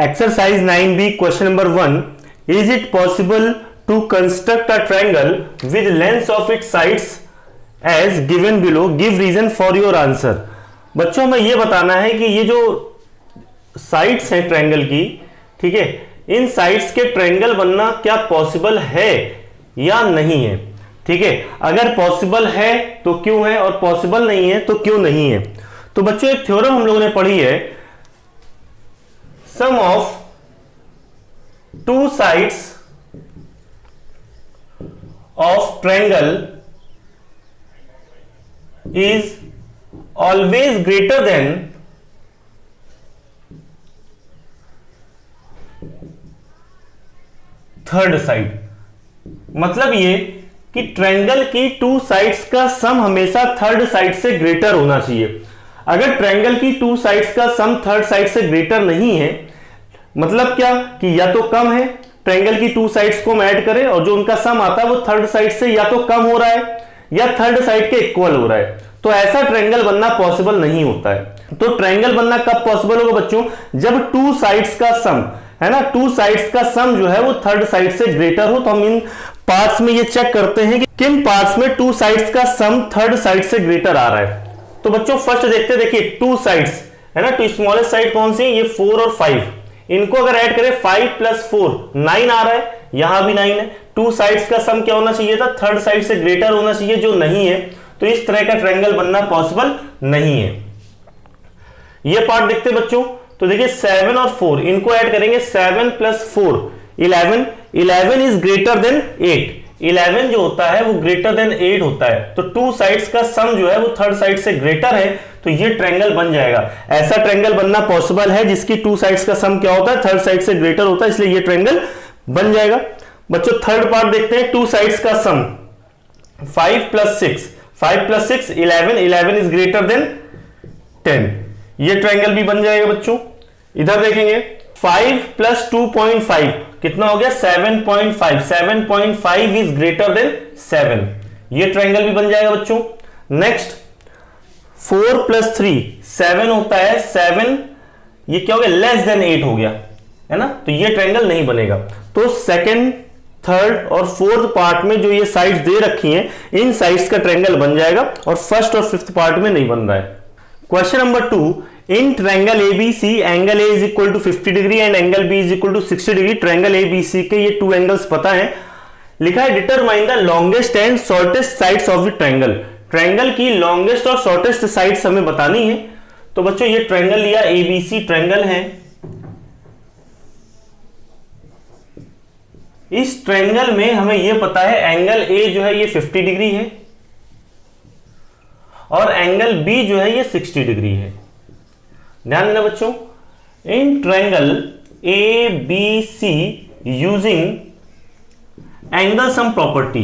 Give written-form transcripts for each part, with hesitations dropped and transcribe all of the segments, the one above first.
Exercise 9B question number 1. Is it possible to construct a triangle with lengths of its sides as given below? Give reason for your answer. बच्चों हमें यह बताना है कि ये जो साइड्स हैं ट्रायंगल की, ठीक है, इन साइड्स के ट्रायंगल बनना क्या पॉसिबल है या नहीं है। ठीक है, अगर पॉसिबल है तो क्यों है और पॉसिबल नहीं है तो क्यों नहीं है। तो बच्चों एक थ्योरम हम लोगों ने पढ़ी है, sum of two sides of triangle is always greater than third side. मतलब ये कि ट्रायंगल की टू साइड्स का सम हमेशा थर्ड साइड से ग्रेटर होना चाहिए। अगर ट्रायंगल की टू साइड्स का सम थर्ड साइड से ग्रेटर नहीं है, मतलब क्या कि या तो कम है, ट्रायंगल की टू साइड्स को हम ऐड करें और जो उनका सम आता है वो थर्ड साइड से या तो कम हो रहा है या थर्ड साइड के इक्वल हो रहा है, तो ऐसा ट्रायंगल बनना पॉसिबल नहीं होता है। तो ट्रायंगल बनना कब पॉसिबल होगा बच्चों? जब टू साइड्स का सम है ना, टू साइड्स का सम जो है वो थर्ड साइड से ग्रेटर हो। तो हम इन पार्ट्स में ये चेक करते हैं कि किन पार्ट्स में टू साइड्स का सम थर्ड साइड से ग्रेटर आ रहा है। तो बच्चों फर्स्ट देखते हैं, देखिए टू साइड्स है ना, टू स्मॉलेस्ट साइड कौन सी है? ये 4 और 5। इनको अगर ऐड करें 5 + 4 9 आ रहा है, यहां भी 9 है। टू साइड्स का सम क्या होना चाहिए था? थर्ड साइड से ग्रेटर होना चाहिए, जो नहीं है। तो इस तरह का ट्रायंगल बनना पॉसिबल नहीं है। ये पार्ट देखते बच्चों, तो देखिए 7 और 4 इनको ऐड करेंगे, 7 + 4 11। 11 इज ग्रेटर देन 8। 11 जो होता है वो ग्रेटर देन 8 होता है। तो टू साइड्स का सम जो है वो थर्ड साइड से ग्रेटर है, तो ये ट्रायंगल बन जाएगा। ऐसा ट्रायंगल बनना पॉसिबल है जिसकी टू साइड्स का सम क्या होता है? थर्ड साइड से ग्रेटर होता है, इसलिए ये ट्रायंगल बन जाएगा। बच्चों थर्ड पार्ट देखते हैं, टू साइड्स का सम 5 + 6 5 + 6 11 11 इज ग्रेटर देन 10। ये ट्रायंगल भी बन जाएगा बच्चों। इधर देखेंगे 5 + 2.5 कितना हो गया? 7.5 7.5 इज ग्रेटर देन 7। ये ट्रायंगल भी बन जाएगा बच्चों। नेक्स्ट 4 + 3 7 होता है, 7 ये क्या हो गया? लेस देन 8 हो गया है ना, तो ये ट्रायंगल नहीं बनेगा। तो सेकंड, थर्ड और फोर्थ पार्ट में जो ये साइड्स दे रखी हैं, इन साइड्स का ट्रायंगल बन जाएगा, और फर्स्ट और फिफ्थ पार्ट में नहीं बन रहा है। Question number 2, in triangle ABC angle A is equal to 50 degree and angle B is equal to 60 degree. Triangle ABC के ये टू एंगल्स पता है। लिखा है determine the longest and shortest sides of the triangle. Triangle की longest और shortest sides हमें बतानी है। तो बच्चों ये ट्रायंगल लिया, ABC ट्रायंगल है। इस ट्रायंगल में हमें यह पता है एंगल A जो है ये 50 डिग्री है और एंगल B जो है ये 60 डिग्री है। ध्यान देना बच्चों, in triangle ABC using angle sum property.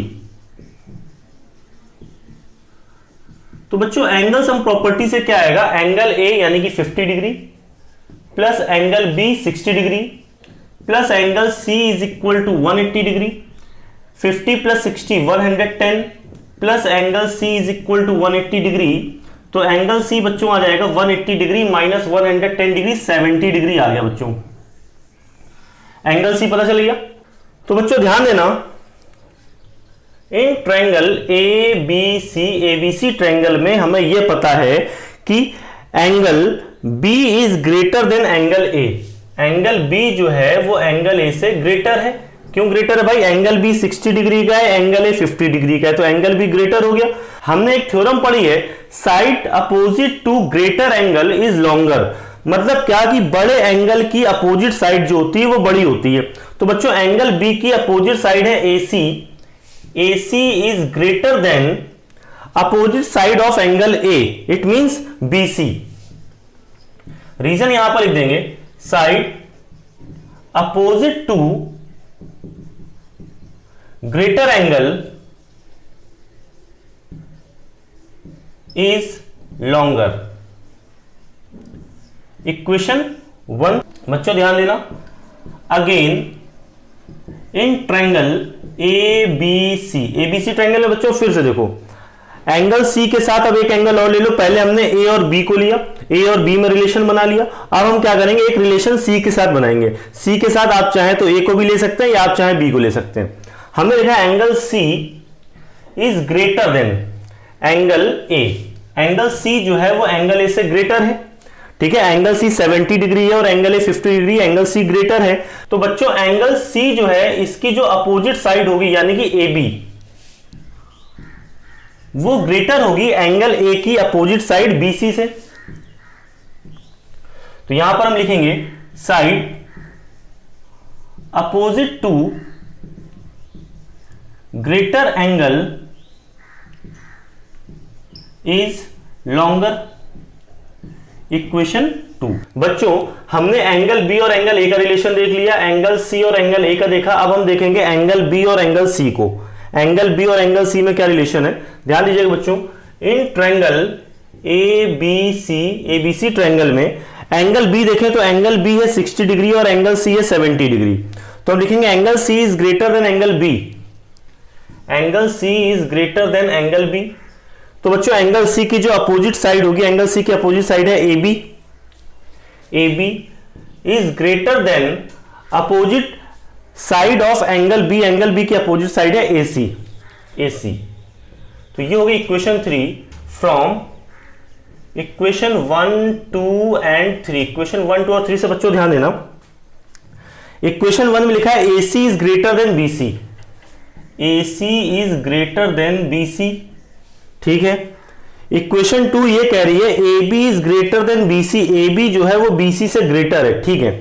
तो बच्चों एंगल सम प्रॉपर्टी से क्या आएगा? एंगल A यानी कि 50 degree plus angle B 60 degree plus angle C is equal to 180 degree. 50 + 60 110 plus angle C is equal to 180 degree. तो angle C बच्चों आ जाएगा 180 डिग्री माइनस 110 डिग्री, 70 डिग्री आ गया बच्चों। एंगल C पता चल गया। तो बच्चों ध्यान देना, इन ट्रायंगल ABC ट्रायंगल में हमें यह पता है कि angle B is greater than angle A। Angle B जो है वो एंगल A से ग्रेटर है। क्यों ग्रेटर है भाई? एंगल B 60 डिग्री का है, एंगल A 50 डिग्री का है, तो एंगल B ग्रेटर हो गया। हमने एक थ्योरम पढ़ी है, side opposite to greater angle is longer. मतलब क्या कि बड़े एंगल की अपोजिट साइड जो होती है वो बड़ी होती है। तो बच्चों एंगल B की अपोजिट साइड है AC। AC is greater than opposite side of angle A, it means BC। Reason यहां पर लिख देंगे, side opposite to greater angle is longer. Equation 1। बच्चों ध्यान देना, again in triangle ABC triangle है बच्चों। फिर से देखो, एंगल C के साथ अब एक एंगल और ले लो। पहले हमने A और B को लिया, ए और बी में रिलेशन बना लिया। अब हम क्या करेंगे, एक रिलेशन सी के साथ बनाएंगे। सी के साथ आप चाहें तो ए को भी ले सकते हैं या आप चाहें बी को ले सकते हैं। हमने लिखा angle C is greater than angle A. Angle C जो है वो एंगल ए से ग्रेटर है, ठीक है। एंगल सी 70 डिग्री है और angle A 50 degree, angle C greater है। तो बच्चों एंगल सी जो है इसकी जो अपोजिट साइड होगी यानी कि ए बी, वो ग्रेटर होगी एंगल ए की अपोजिट साइड बीसी से। तो यहां पर हम लिखेंगे side opposite to greater angle is longer. Equation 2। बच्चों हमने एंगल बी और एंगल ए का रिलेशन देख लिया, एंगल सी और एंगल ए का देखा। अब हम देखेंगे एंगल बी और एंगल सी को। एंगल बी और एंगल सी में क्या रिलेशन है, ध्यान दीजिएगा बच्चों। इन ट्रायंगल एबीसी ट्रायंगल में एंगल बी देखें तो एंगल बी है 60 डिग्री और एंगल सी है 70 डिग्री। तो हम लिखेंगे angle C is greater than angle B. Angle C is greater than angle B. तो बच्चों एंगल सी की जो अपोजिट साइड होगी, एंगल सी की अपोजिट साइड है A B. A B is greater than opposite side of angle B. एंगल B की opposite side है ए सी। A C. तो ये होगी equation 3 from equation 1, 2 and 3। Equation 1, 2 और 3 से बच्चों ध्यान देना। इक्वेशन 1 में लिखा है A C is greater than B C. A C is greater than B C, ठीक है। इक्वेशन 2 ये कह रही है A B is greater than B C. A B जो है वो बी सी से ग्रेटर है, ठीक है।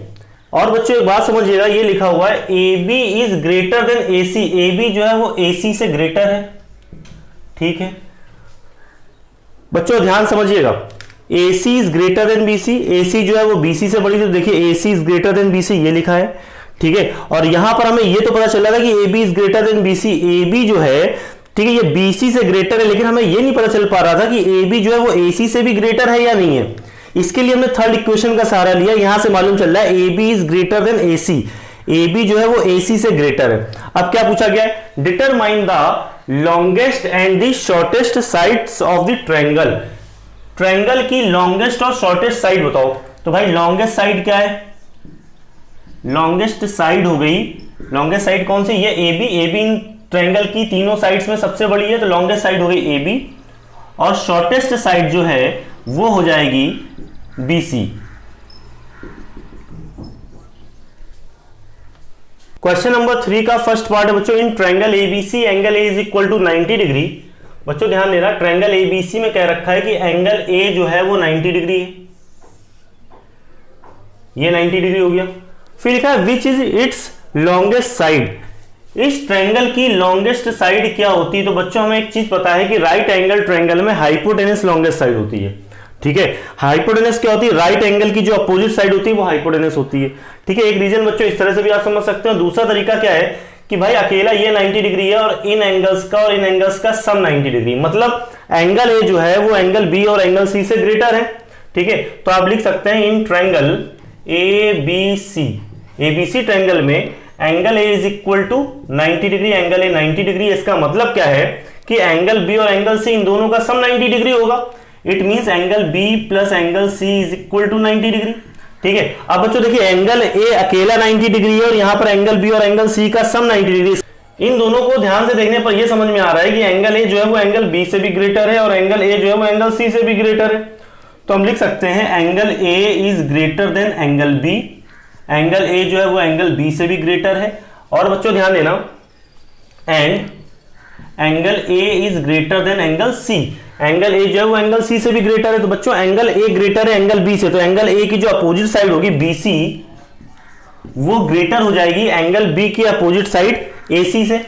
और बच्चों एक बात समझिएगा, ये लिखा हुआ है A B is greater than A C. A B जो है वो ए सी से ग्रेटर है, ठीक है। बच्चों ध्यान समझिएगा, A C is greater than B C. A C जो है वो बी सी से बड़ी, तो देखिए A C is greater than B C ये लिखा है, ठीक है। और यहां पर हमें ये तो पता चला था कि A B is greater than B C. A B जो है, ठीक है, ये बी सी से ग्रेटर है, लेकिन हमें ये नहीं पता चल पा रहा था कि ए बी जो है वो ए सी से भी ग्रेटर है या नहीं है। इसके लिए हमने थर्ड इक्वेशन का सहारा लिया। यहां से मालूम चल रहा है A B is greater than A C. A B जो है वो ए सी से ग्रेटर है। अब क्या पूछा गया है, determine the longest and the shortest sides of the triangle. Triangle की लॉन्गेस्ट और शॉर्टेस्ट साइड बताओ। तो भाई लॉन्गेस्ट साइड क्या है, लॉन्गेस्ट साइड हो गई, लॉन्गेस्ट साइड कौन सी, ये ए बी। ए बी इन ट्रायंगल की तीनों साइड्स में सबसे बड़ी है, तो लॉन्गेस्ट साइड हो गई ए बी। और शॉर्टेस्ट साइड जो है वो हो जाएगी बी सी। क्वेश्चन नंबर 3 का फर्स्ट पार्ट है बच्चों, in triangle ABC angle A is equal to 90 degree. बच्चों ध्यान देना, ट्रायंगल एबीसी में कह रखा है कि एंगल ए जो है वो 90 डिग्री है, ये 90 डिग्री हो गया। फिर लिखा है विच इज इट्स लॉन्गेस्ट साइड। इस ट्रायंगल की लॉन्गेस्ट साइड क्या होती है। तो बच्चों हमें एक चीज पता है कि राइट एंगल ट्रायंगल में हाइपोटेनस लॉन्गेस्ट साइड होती है, ठीक है। हाइपोटेनस क्या होती है, राइट एंगल की जो अपोजिट साइड होती है वो हाइपोटेनस होती है, ठीक है। एक रीजन बच्चों इस तरह से भी आप समझ सकते हो। दूसरा तरीका क्या है कि भाई अकेला ये 90 डिग्री है और इन एंगल्स का और इन एंगल्स का सम 90 डिग्री, मतलब एंगल ए जो है वो एंगल बी और एंगल सी से ग्रेटर है, ठीक है। तो आप लिख सकते हैं in triangle ABC, ABC triangle में angle A is equal to 90 degree, angle A 90 degree. इसका मतलब क्या है कि एंगल बी और एंगल सी इन दोनों का सम 90 डिग्री होगा। It means angle B plus angle C is equal to 90 degree, ठीक है। अब बच्चों देखिए एंगल ए अकेला 90 डिग्री है और यहां पर एंगल बी और एंगल सी का सम 90 डिग्री। इन दोनों को ध्यान से देखने पर यह समझ में आ रहा है कि एंगल ए जो है वो एंगल बी से भी ग्रेटर है और एंगल ए जो है वो एंगल सी से भी ग्रेटर है। तो हम लिख सकते हैं angle A is greater than angle B. Angle A जो है वो एंगल बी से भी ग्रेटर है। और बच्चों ध्यान देना, and angle A is greater than angle C. Angle A जो है वो एंगल सी से भी ग्रेटर है। तो बच्चों एंगल ए ग्रेटर है एंगल बी से, तो एंगल ए की जो अपोजिट साइड होगी बी सी, वो ग्रेटर हो जाएगी एंगल बी की अपोजिट साइड ए सी से।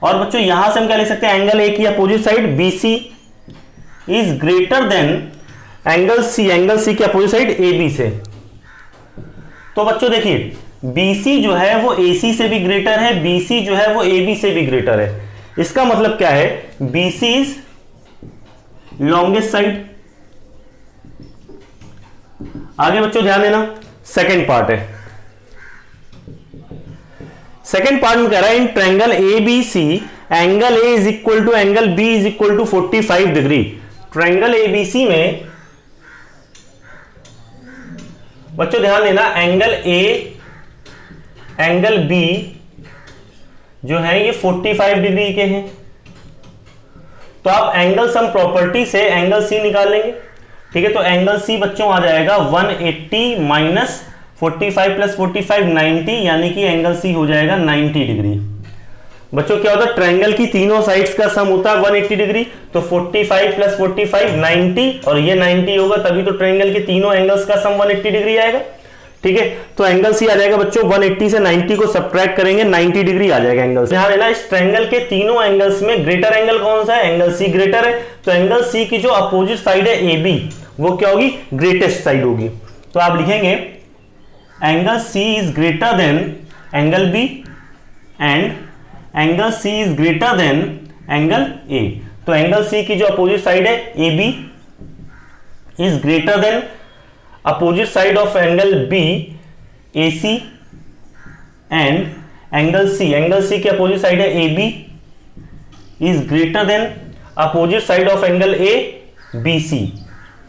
और बच्चों यहां से हम क्या लिख सकते हैं, एंगल ए की opposite side B C is greater than angle C की अपोजिट साइड ए बी से। तो बच्चों देखिए BC जो है वो AC से भी ग्रेटर है, BC जो है वो AB से भी ग्रेटर है। इसका मतलब क्या है, BC इज लॉन्गेस्ट साइड। आगे बच्चों ध्यान देना, सेकंड पार्ट है। सेकंड पार्ट में कह रहा है in triangle ABC angle A is equal to angle B is equal to 45 degree. Triangle ABC में बच्चों ध्यान देना, एंगल ए एंगल बी जो है ये 45 डिग्री के हैं, तो आप एंगल सम प्रॉपर्टी से एंगल सी निकाल लेंगे। ठीक है, तो एंगल सी बच्चों आ जाएगा 180 माइनस 45 प्लस 45 90, यानी कि एंगल सी हो जाएगा 90 डिग्री। बच्चों क्या होता है, ट्रायंगल की तीनों साइड्स का सम होता है 180 डिग्री, तो 45 प्लस 45 90 और ये 90 होगा, तभी तो ट्रायंगल के तीनों एंगल्स का सम 180 डिग्री आएगा। ठीक है, तो एंगल सी आ जाएगा बच्चों 180 से 90 को सब्ट्रैक्ट करेंगे 90 डिग्री आ जाएगा एंगल। ध्यान देना, इस ट्रायंगल के तीनों एंगल्स में ग्रेटर एंगल कौन सा है, एंगल सी ग्रेटर है, तो एंगल सी की जो अपोजिट साइड है ए बी वो क्या होगी, ग्रेटेस्ट साइड होगी। तो आप लिखेंगे angle C is greater than angle B and angle C is greater than angle A. तो एंगल सी की जो अपोजिट साइड है A B is greater than opposite side of angle B A C, and angle C की opposite side है A B is greater than opposite side of angle A B C.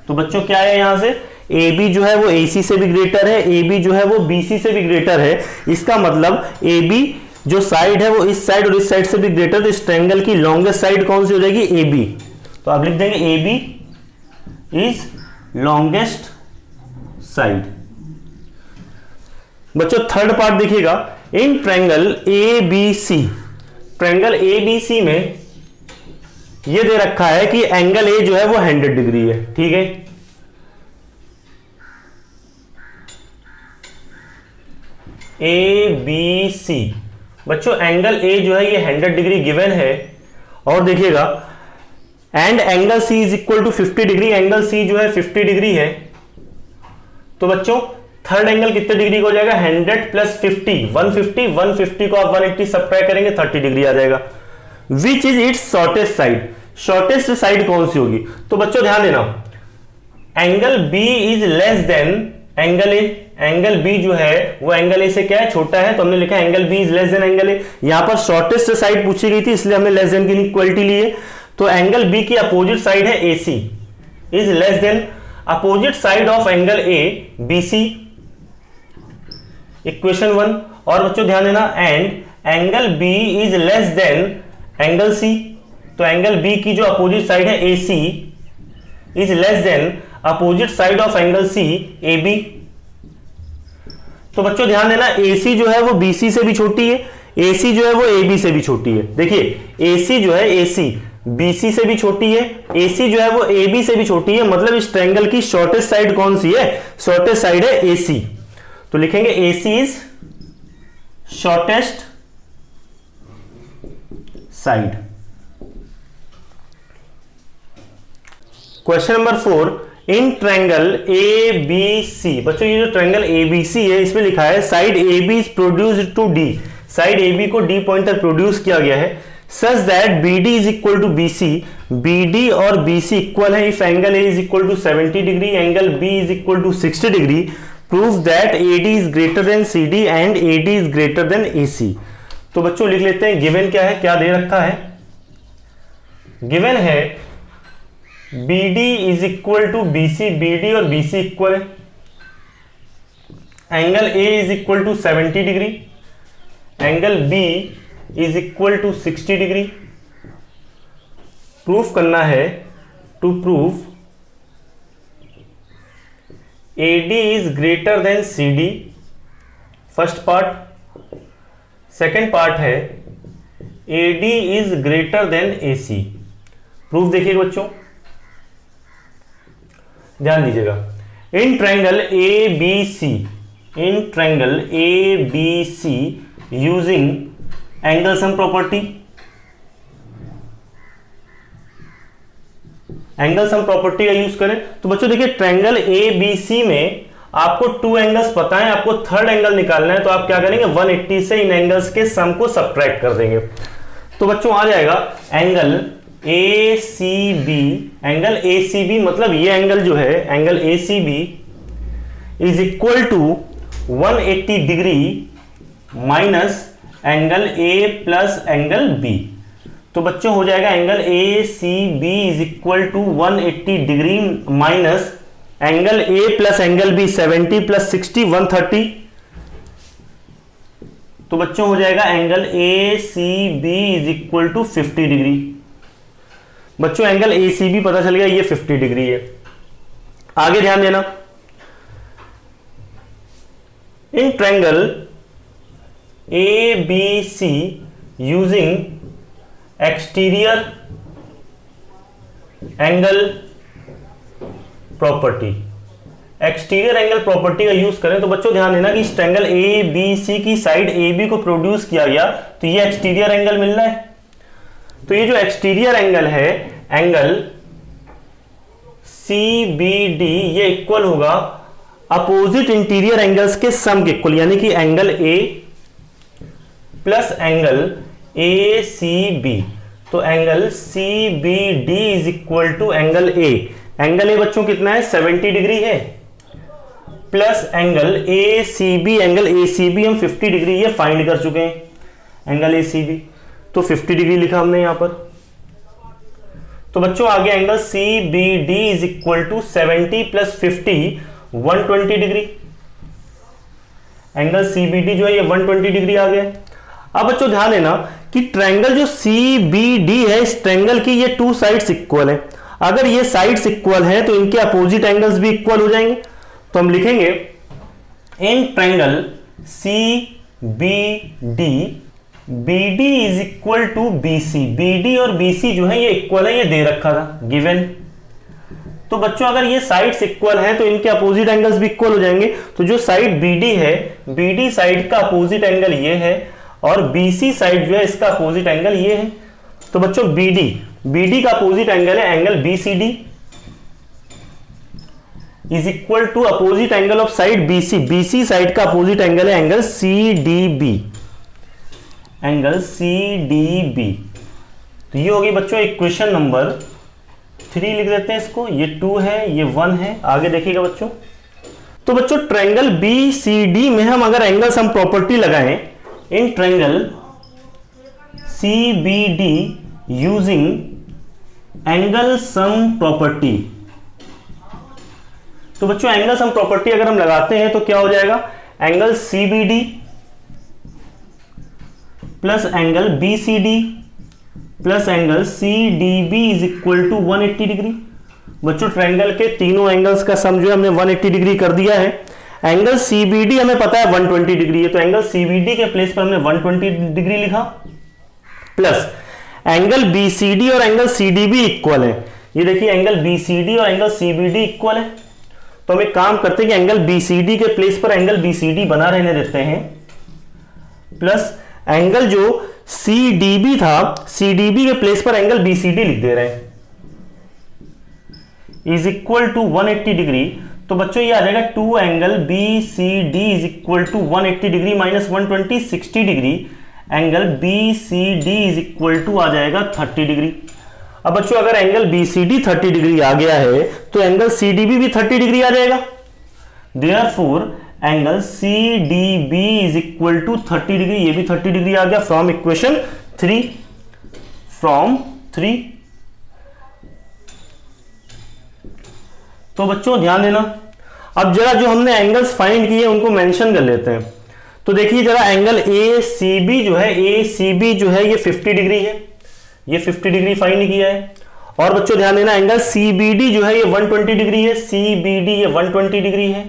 तो बच्चों क्या है यहां से, ए B जो है वो ए सी से भी ग्रेटर है, ए बी जो है वो बी सी से भी ग्रेटर है। इसका मतलब ए बी जो साइड है वो इस साइड और इस साइड से भी ग्रेटर, तो इस ट्रायंगल की लॉन्गेस्ट साइड कौन सी हो जाएगी, ए बी। तो आप लिख देंगे A B is longest side. बच्चों थर्ड पार्ट देखिएगा, in triangle A B C, triangle A B C में ये दे रखा है कि एंगल ए जो है वो 100 डिग्री है। ठीक है, ए बी सी, बच्चों एंगल ए जो है ये 100 डिग्री गिवन है, और देखिएगा and angle C is equal to 50 degree, angle C जो है 50 डिग्री है। तो बच्चों थर्ड एंगल कितने डिग्री का हो जाएगा, 100 प्लस 50 150, 150 को आप 180 सब्ट्रैक्ट करेंगे 30 डिग्री आ जाएगा। Which is its shortest side, shortest side कौन सी होगी। तो बच्चों ध्यान देना, angle B is less than angle A, angle B जो है वो एंगल ए से क्या है, छोटा है, तो हमने लिखा angle B is less than angle A. यहां पर शॉर्टेस्ट साइड पूछी गई थी इसलिए हमने लेस देन की इक्वलिटी ली है। तो एंगल बी की अपोजिट साइड है A C is less than opposite side of angle A B C, equation 1। और बच्चों ध्यान देना, and angle B is less than angle C, तो एंगल बी की जो अपोजिट साइड है A C is less than opposite side of angle C A B. तो बच्चों ध्यान देना, AC जो है वो BC से भी छोटी है, AC जो है वो AB से भी छोटी है। देखिए AC जो है AC BC से भी छोटी है, AC जो है वो AB से भी छोटी है, मतलब इस ट्रायंगल की शॉर्टेस्ट साइड कौन सी है, शॉर्टेस्ट साइड है AC। तो लिखेंगे AC is shortest side. Question number 4, in triangle A B C, बच्चों ये जो ट्रायंगल ए बी सी है इसमें लिखा है side A B is produced to D, side A B को डी पॉइंट तक प्रोड्यूस किया गया है, such that B D is equal to B C, B D और बी सी इक्वल है if angle A is equal to 70 degree, angle B is equal to 60 degree, prove that A D is greater than C D and A D is greater than A C. तो बच्चों लिख लेते हैं, given क्या है, क्या दे रखा है, गिवन है BD is equal to BC, BD और BC इक्वल है, angle A is equal to 70 degree, angle B is equal to 60 degree. Proof करना है, to prove AD is greater than CD, first part. Second part है AD is greater than AC। Proof देखिएगा बच्चों, ध्यान दीजिएगा, in triangle A B C, in triangle A B C using angle sum property, angle sum property का use करें तो बच्चों देखिए ट्रायंगल ए बी सी में आपको 2 एंगल्स पता है, आपको थर्ड एंगल निकालना है, तो आप क्या करेंगे 180 से इन एंगल्स के सम को सब्ट्रैक्ट कर देंगे। तो बच्चों आ जाएगा एंगल ACB, एंगल ACB मतलब ये एंगल जो है angle ACB is equal to 180 degree minus angle A plus angle B। तो बच्चों हो जाएगा angle ACB is equal to 180 degree minus angle A plus angle B 70 plus 60 130, तो बच्चों हो जाएगा angle A C B is equal to 50 degree. बच्चों angle A C B पता चल गया, ये 50 डिग्री है। आगे ध्यान देना, in triangle A B C using exterior angle property, exterior angle property का यूज करें तो बच्चों ध्यान देना कि इस ट्रायंगल ए बी सी की साइड ए बी को प्रोड्यूस किया गया तो ये एक्सटीरियर एंगल मिल रहा है। तो ये जो एक्सटीरियर एंगल है, एंगल सी बी डी, ये इक्वल होगा अपोजिट इंटीरियर एंगल्स के सम के इक्वल, यानी कि angle A plus angle A C B. तो angle C B D is equal to angle A, angle A बच्चों कितना है 70 डिग्री है, plus angle A C B, angle A C B हम 50 डिग्री ये फाइंड कर चुके हैं, एंगल ए सी बी, तो 50 डिग्री लिखा हमने यहां पर। तो बच्चों आगे angle C B D is equal to 70 plus 50 120 degree, angle C B D जो है ये 120 डिग्री आ गया। अब बच्चों ध्यान देना कि ट्रायंगल जो सी बी डी है, इस ट्रायंगल की ये टू साइड्स इक्वल है। अगर ये साइड्स इक्वल है तो इनके अपोजिट एंगल्स भी इक्वल हो जाएंगे। तो हम लिखेंगे in triangle C B D B D is equal to B C, B D और बी सी जो है ये इक्वल है, ये दे रखा था गिवन। तो बच्चों अगर ये साइड्स इक्वल हैं तो इनके अपोजिट एंगल्स भी इक्वल हो जाएंगे। तो जो साइड बी डी है, बी डी साइड का अपोजिट एंगल ये है और बी सी साइड जो है इसका अपोजिट एंगल ये है। तो बच्चों बी डी का अपोजिट एंगल है angle B C D is equal to opposite angle of side B C, B C side का अपोजिट एंगल है angle C D B, angle C D B. तो ये होगी बच्चों इक्वेशन नंबर 3 लिख देते हैं इसको, ये 2 है ये 1 है। आगे देखिएगा बच्चों, तो बच्चों ट्रायंगल बी सी डी में हम अगर एंगल सम प्रॉपर्टी लगाएं, in triangle C B D using angle sum property, तो बच्चों एंगल सम प्रॉपर्टी अगर हम लगाते हैं तो क्या हो जाएगा, angle C B D plus angle B C D plus angle C D B is equal to 180 degree. बच्चों ट्रायंगल के तीनों एंगल्स का सम जो है हमने 180 डिग्री कर दिया है। एंगल सी बी डी हमें पता है 120 डिग्री है, तो एंगल सी बी डी के प्लेस पर हमने 120 डिग्री लिखा, plus angle B C D और angle C D B equal है। ये देखिए एंगल बी सी डी और angle C B D equal है। तो हम एक काम करते हैं कि एंगल बी सी डी के प्लेस पर एंगल बी सी डी बना रहने देते हैं, प्लस एंगल जो सी डी बी था, सी डी बी के प्लेस पर एंगल बी सी डी लिख दे रहे हैं, इज इक्वल टू 180 डिग्री। तो बच्चों ये आ जाएगा 2 angle B C D is equal to 180 degree minus 120 60 degree, angle B C D is equal to आ जाएगा 30 डिग्री। अब बच्चों अगर angle B C D 30 degree आ गया है तो एंगल सी डी बी भी 30 डिग्री आ जाएगा। Therefore angle C D B is equal to 30 degree, ये भी 30 डिग्री आ गया फ्रॉम इक्वेशन 3, फ्रॉम 3। तो बच्चों ध्यान देना, अब जरा जो हमने एंगल्स फाइंड किए उनको मेंशन कर लेते हैं। तो देखिए जरा एंगल ए सी बी जो है, ए सी बी जो है ये 50 डिग्री है, ये 50 डिग्री फाइंड किया है। और बच्चों ध्यान देना एंगल सी बी डी जो है ये 120 डिग्री है, सी बी डी ये 120 डिग्री है।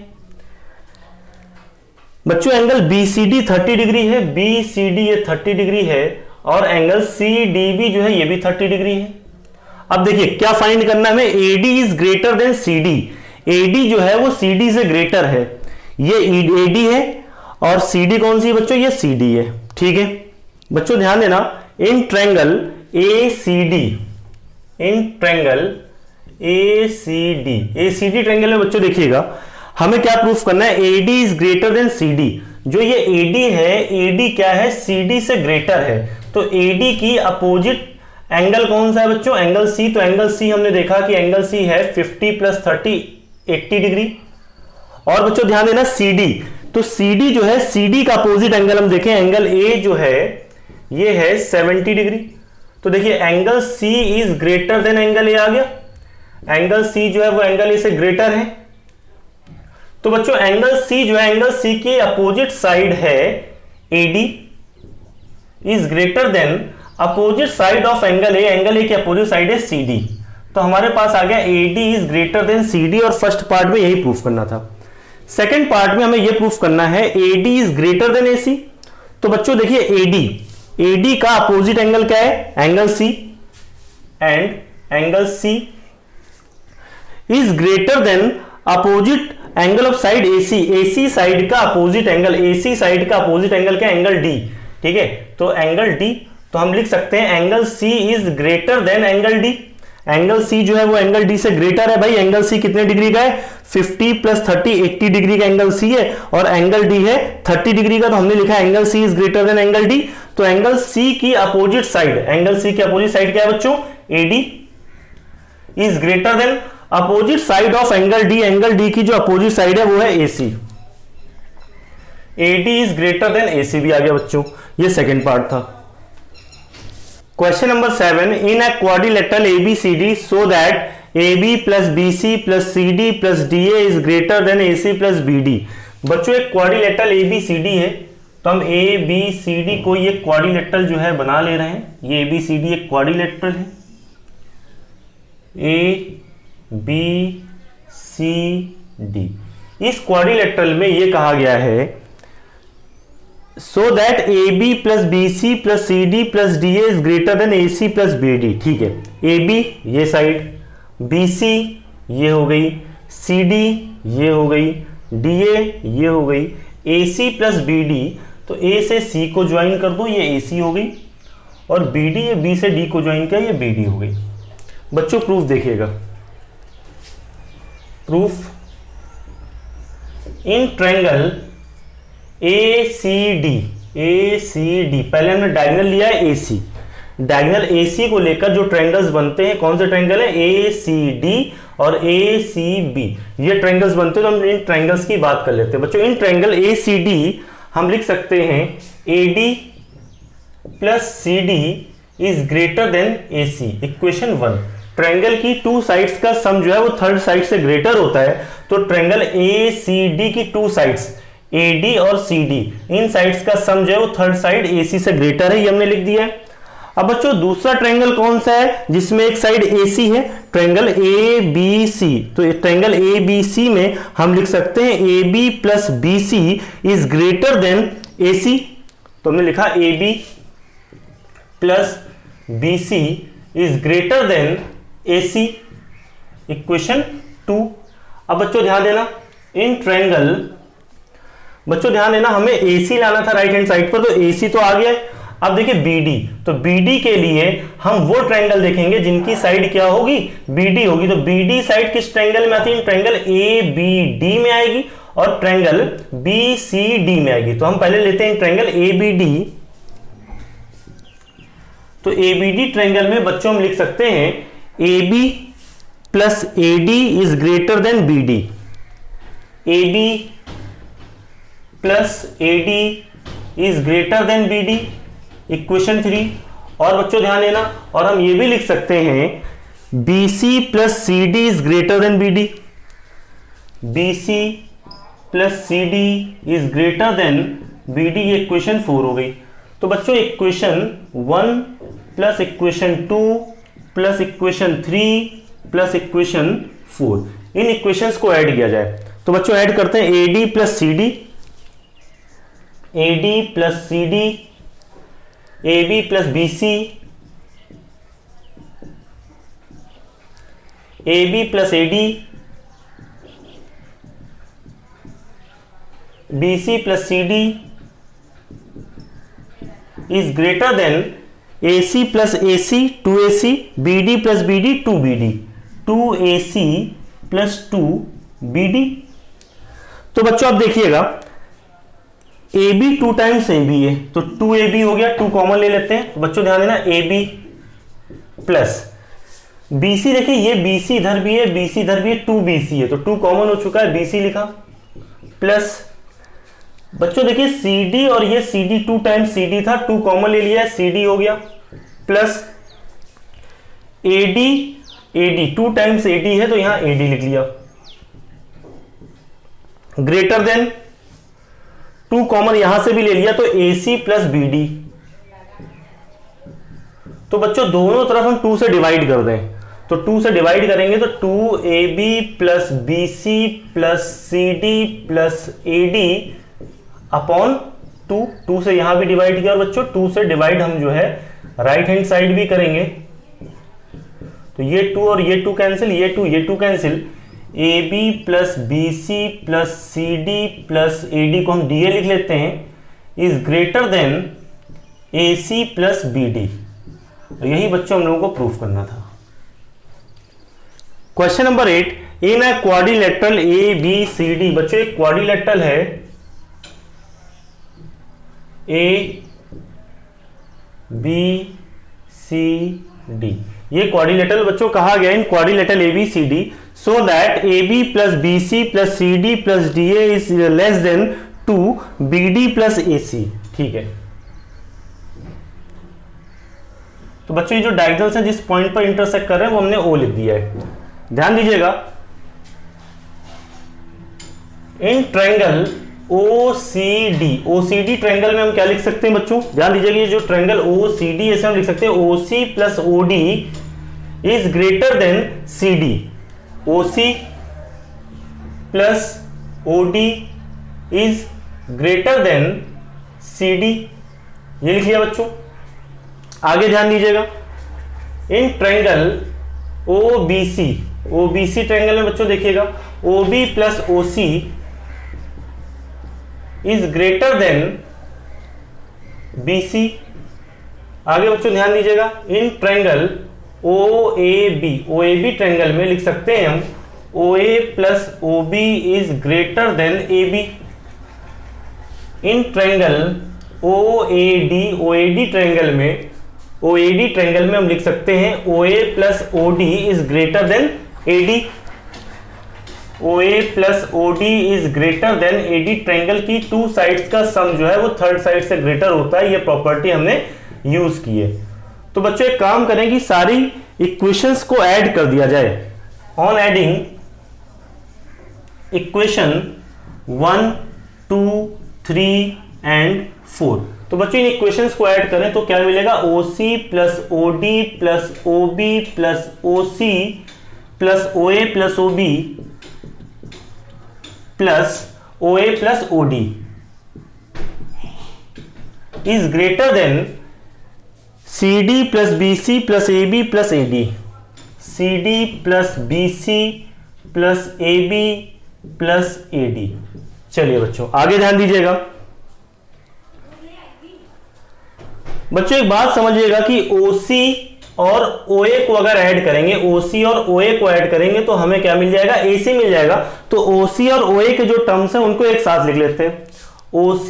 बच्चों angle B C D 30 degree है, बी सी डी ये 30 डिग्री है, और एंगल सी डी बी जो है ये भी 30 डिग्री है। अब देखिए क्या फाइंड करना है हमें, A D is greater than C D, A D जो है वो सी डी से ग्रेटर है, ये एडी है, और सी डी कौन सी है बच्चों, ये सी डी है। ठीक है बच्चों ध्यान देना, in triangle A C D, in triangle A C D triangle में बच्चों देखिएगा हमें क्या प्रूफ करना है, A D is greater than C D. जो ये एडी है, एडी क्या है, सी डी से ग्रेटर है, तो एडी की अपोजिट एंगल कौन सा है बच्चों, एंगल सी। तो एंगल सी हमने देखा कि एंगल सी है 50 प्लस 30 80 डिग्री। और बच्चों ध्यान देना सी डी, तो सी डी जो है, सी डी का अपोजिट एंगल हम देखें, एंगल ए जो है ये है 70 डिग्री। तो देखिए angle C is greater than angle A आ गया, एंगल सी जो है वो एंगल ए से ग्रेटर है, तो बच्चों एंगल सी जो है, एंगल सी के अपोजिट साइड है AD is greater than opposite side of angle A की अपोजिट साइड है CD। तो हमारे पास आ गया AD is greater than CD, और फर्स्ट पार्ट में यही प्रूफ करना था। सेकंड पार्ट में हमें यह प्रूफ करना है AD is greater than AC। तो बच्चों देखिए AD का अपोजिट एंगल क्या है, angle C, and angle C is greater than opposite angle of side AC side का अपोजिट एंगल, AC साइड का अपोजिट एंगल क्या, एंगल D। ठीक है, तो एंगल D, तो हम लिख सकते हैं angle C is greater than angle D। Angle C जो है वो एंगल D से ग्रेटर है। भाई एंगल C कितने डिग्री का है, 50 प्लस 30 80 डिग्री का एंगल C है, और एंगल D है 30 डिग्री का। तो हमने लिखा angle C is greater than angle D। तो एंगल C की अपोजिट साइड, एंगल C की अपोजिट साइड क्या है बच्चों, AD is greater than opposite side of angle D। Angle D की जो अपोजिट साइड है वो है AC। AD is greater than AC भी आ गया बच्चों, ये सेकंड पार्ट था। Question number 7, in a quadrilateral ABCD so that AB plus BC plus CD plus DA is greater than AC plus BD। बच्चों एक क्वाड्रिलेटरल ABCD है, तो हम ABCD को ये क्वाड्रिलेटरल जो है बना ले रहे हैं। ये ABCD एक क्वाड्रिलेटरल है, ABCD। इस क्वाड्रिलेटरल में ये कहा गया है so that AB plus BC plus CD plus DA is greater than AC plus BD। ठीक है, AB ये साइड, BC ये हो गई, CD ये हो गई, DA ये हो गई, AC प्लस BD। तो A से C को ज्वाइन कर दो, ये AC हो गई, और BD ये B से D को ज्वाइन किया, ये BD हो गई। बच्चों प्रूफ देखिएगा, प्रूफ इन ट्रायंगल ACD, पहले हमने डायगोनल लिया है AC, डायगोनल AC को लेकर जो ट्रायंगल्स बनते हैं, कौन से ट्रायंगल है, ACD और ACB, ये ट्रायंगल्स बनते हैं। तो हम इन ट्रायंगल्स की बात कर लेते हैं बच्चों। इन ट्रायंगल ACD हम लिख सकते हैं AD plus CD is greater than AC। Equation 1, triangle की टू साइड्स का सम जो है वो थर्ड साइड से ग्रेटर होता है। तो ट्रायंगल ACD की टू साइड्स AD और CD, इन साइड्स का सम जो है वो थर्ड साइड AC से ग्रेटर है, ये हमने लिख दिया है। अब बच्चों दूसरा ट्रायंगल कौन सा है जिसमें एक साइड AC है, ट्रायंगल ABC। तो ट्रायंगल ABC में हम लिख सकते हैं AB plus BC is greater than AC। तो हमने लिखा AB plus BC is greater than AC, equation 2। अब बच्चों ध्यान देना, इन ट्रायंगल, बच्चों ध्यान देना, हमें AC लाना था राइट हैंड साइड पर, तो AC तो आ गया है। अब देखिए BD, तो BD के लिए हम वो ट्रायंगल देखेंगे जिनकी साइड क्या होगी, BD होगी। तो BD साइड किस ट्रायंगल में आती है, ट्रायंगल ABD में आएगी और ट्रायंगल BCD में आएगी। तो हम पहले लेते हैं ट्रायंगल ABD। तो ABD ट्रायंगल में बच्चों हम लिख सकते हैं AB plus AD is greater than BD। AB plus AD is greater than BD, equation 3। और बच्चों ध्यान देना, और हम ये भी लिख सकते हैं BC plus CD is greater than BD। BC plus CD is greater than BD, ये इक्वेशन 4 हो गई। तो बच्चों equation 1 plus equation 2 plus equation 3 plus equation 4, इन इक्वेशंस को ऐड किया जाए। तो बच्चों ऐड करते हैं AD plus CD, AD plus CD, AB plus BC, AB plus AD, BC plus CD is greater than AC plus AC 2AC, BD plus BD 2BD, 2AC plus 2BD। तो बच्चों आप देखिएगा AB 2 टाइम्स AB है, तो 2AB हो गया, 2 common ले लेते हैं। तो बच्चों ध्यान देना AB प्लस BC, देखिए ये BC इधर भी है, BC इधर भी है, 2BC है, तो 2 कॉमन हो चुका है, BC लिखा, प्लस बच्चों देखिए CD और ये CD 2 टाइम्स CD था, 2 कॉमन ले लिया है, CD हो गया, प्लस AD 2 टाइम्स AD है, तो यहां AD लिख लिया, ग्रेटर देन, टू कॉमन यहां से भी ले लिया तो AC प्लस BD। तो बच्चों दोनों तरफ हम 2 से डिवाइड कर दें, तो 2 से डिवाइड करेंगे तो 2AB plus BC plus CD plus AD upon 2 से यहां भी डिवाइड किया, और बच्चों 2 से डिवाइड हम जो है राइट हैंड साइड भी करेंगे, तो ये 2 और ये 2 कैंसिल, ये 2 cancel, AB plus BC plus CD plus AD को हम DA लिख लेते हैं, is greater than AC plus BD। यही बच्चों हम लोगों को प्रूफ करना था। क्वेश्चन नंबर 8, इन अ क्वाड्रिलेटरल ABCD, बच्चों एक क्वाड्रिलेटरल है ABCD, ये क्वाड्रिलेटरल बच्चों कहा गया इन quadrilateral ABCD so that AB plus BC plus CD plus DA is less than 2 BD plus AC। ठीक है, तो बच्चों ये जो डायगोनल्स हैं जिस पॉइंट पर इंटरसेक्ट कर रहे हैं वो हमने O लिख दिया है। ध्यान दीजिएगा, इन ट्रायंगल OCD ट्रायंगल में हम क्या लिख सकते हैं बच्चों, ध्यान दीजिएगा, ये जो ट्रायंगल OCD ऐसे हम लिख सकते हैं OC plus OD is greater than CD, OC plus OD is greater than CD, ये लिख लिया बच्चों। आगे ध्यान दीजिएगा, इन ट्रायंगल OBC ट्रायंगल में बच्चों देखिएगा OB plus OC is greater than BC। आगे बच्चों ध्यान दीजिएगा, इन ट्रायंगल OAB ट्रायंगल में लिख सकते हैं हम OA plus OB is greater than AB। In triangle OAD triangle में हम लिख सकते हैं OA plus OD is greater then AD। OA plus OD is greater then AD triangle की 2 साइड्स का सम जो है वो थर्ड साइड से ग्रेटर होता है, ये प्रॉपर्टी हमने यूज की है। तो बच्चों एक काम करें कि सारी इक्वेशंस को ऐड कर दिया जाए। ऑन एडिंग इक्वेशन 1, 2, 3 एंड 4, तो बच्चों इन इक्वेशंस को ऐड करें तो क्या मिलेगा, OC plus OD plus OB plus OC plus OA plus OB plus OA plus OD is greater than CD plus BC plus AB plus AD, CD plus BC plus AB plus AD। चलिए बच्चों आगे ध्यान दीजिएगा। बच्चों एक बात समझिएगा कि OC और OA को अगर ऐड करेंगे, OC और OA को ऐड करेंगे तो हमें क्या मिल जाएगा, AC मिल जाएगा। तो OC और OA के जो टर्म्स हैं उनको एक साथ लिख लेते हैं, OC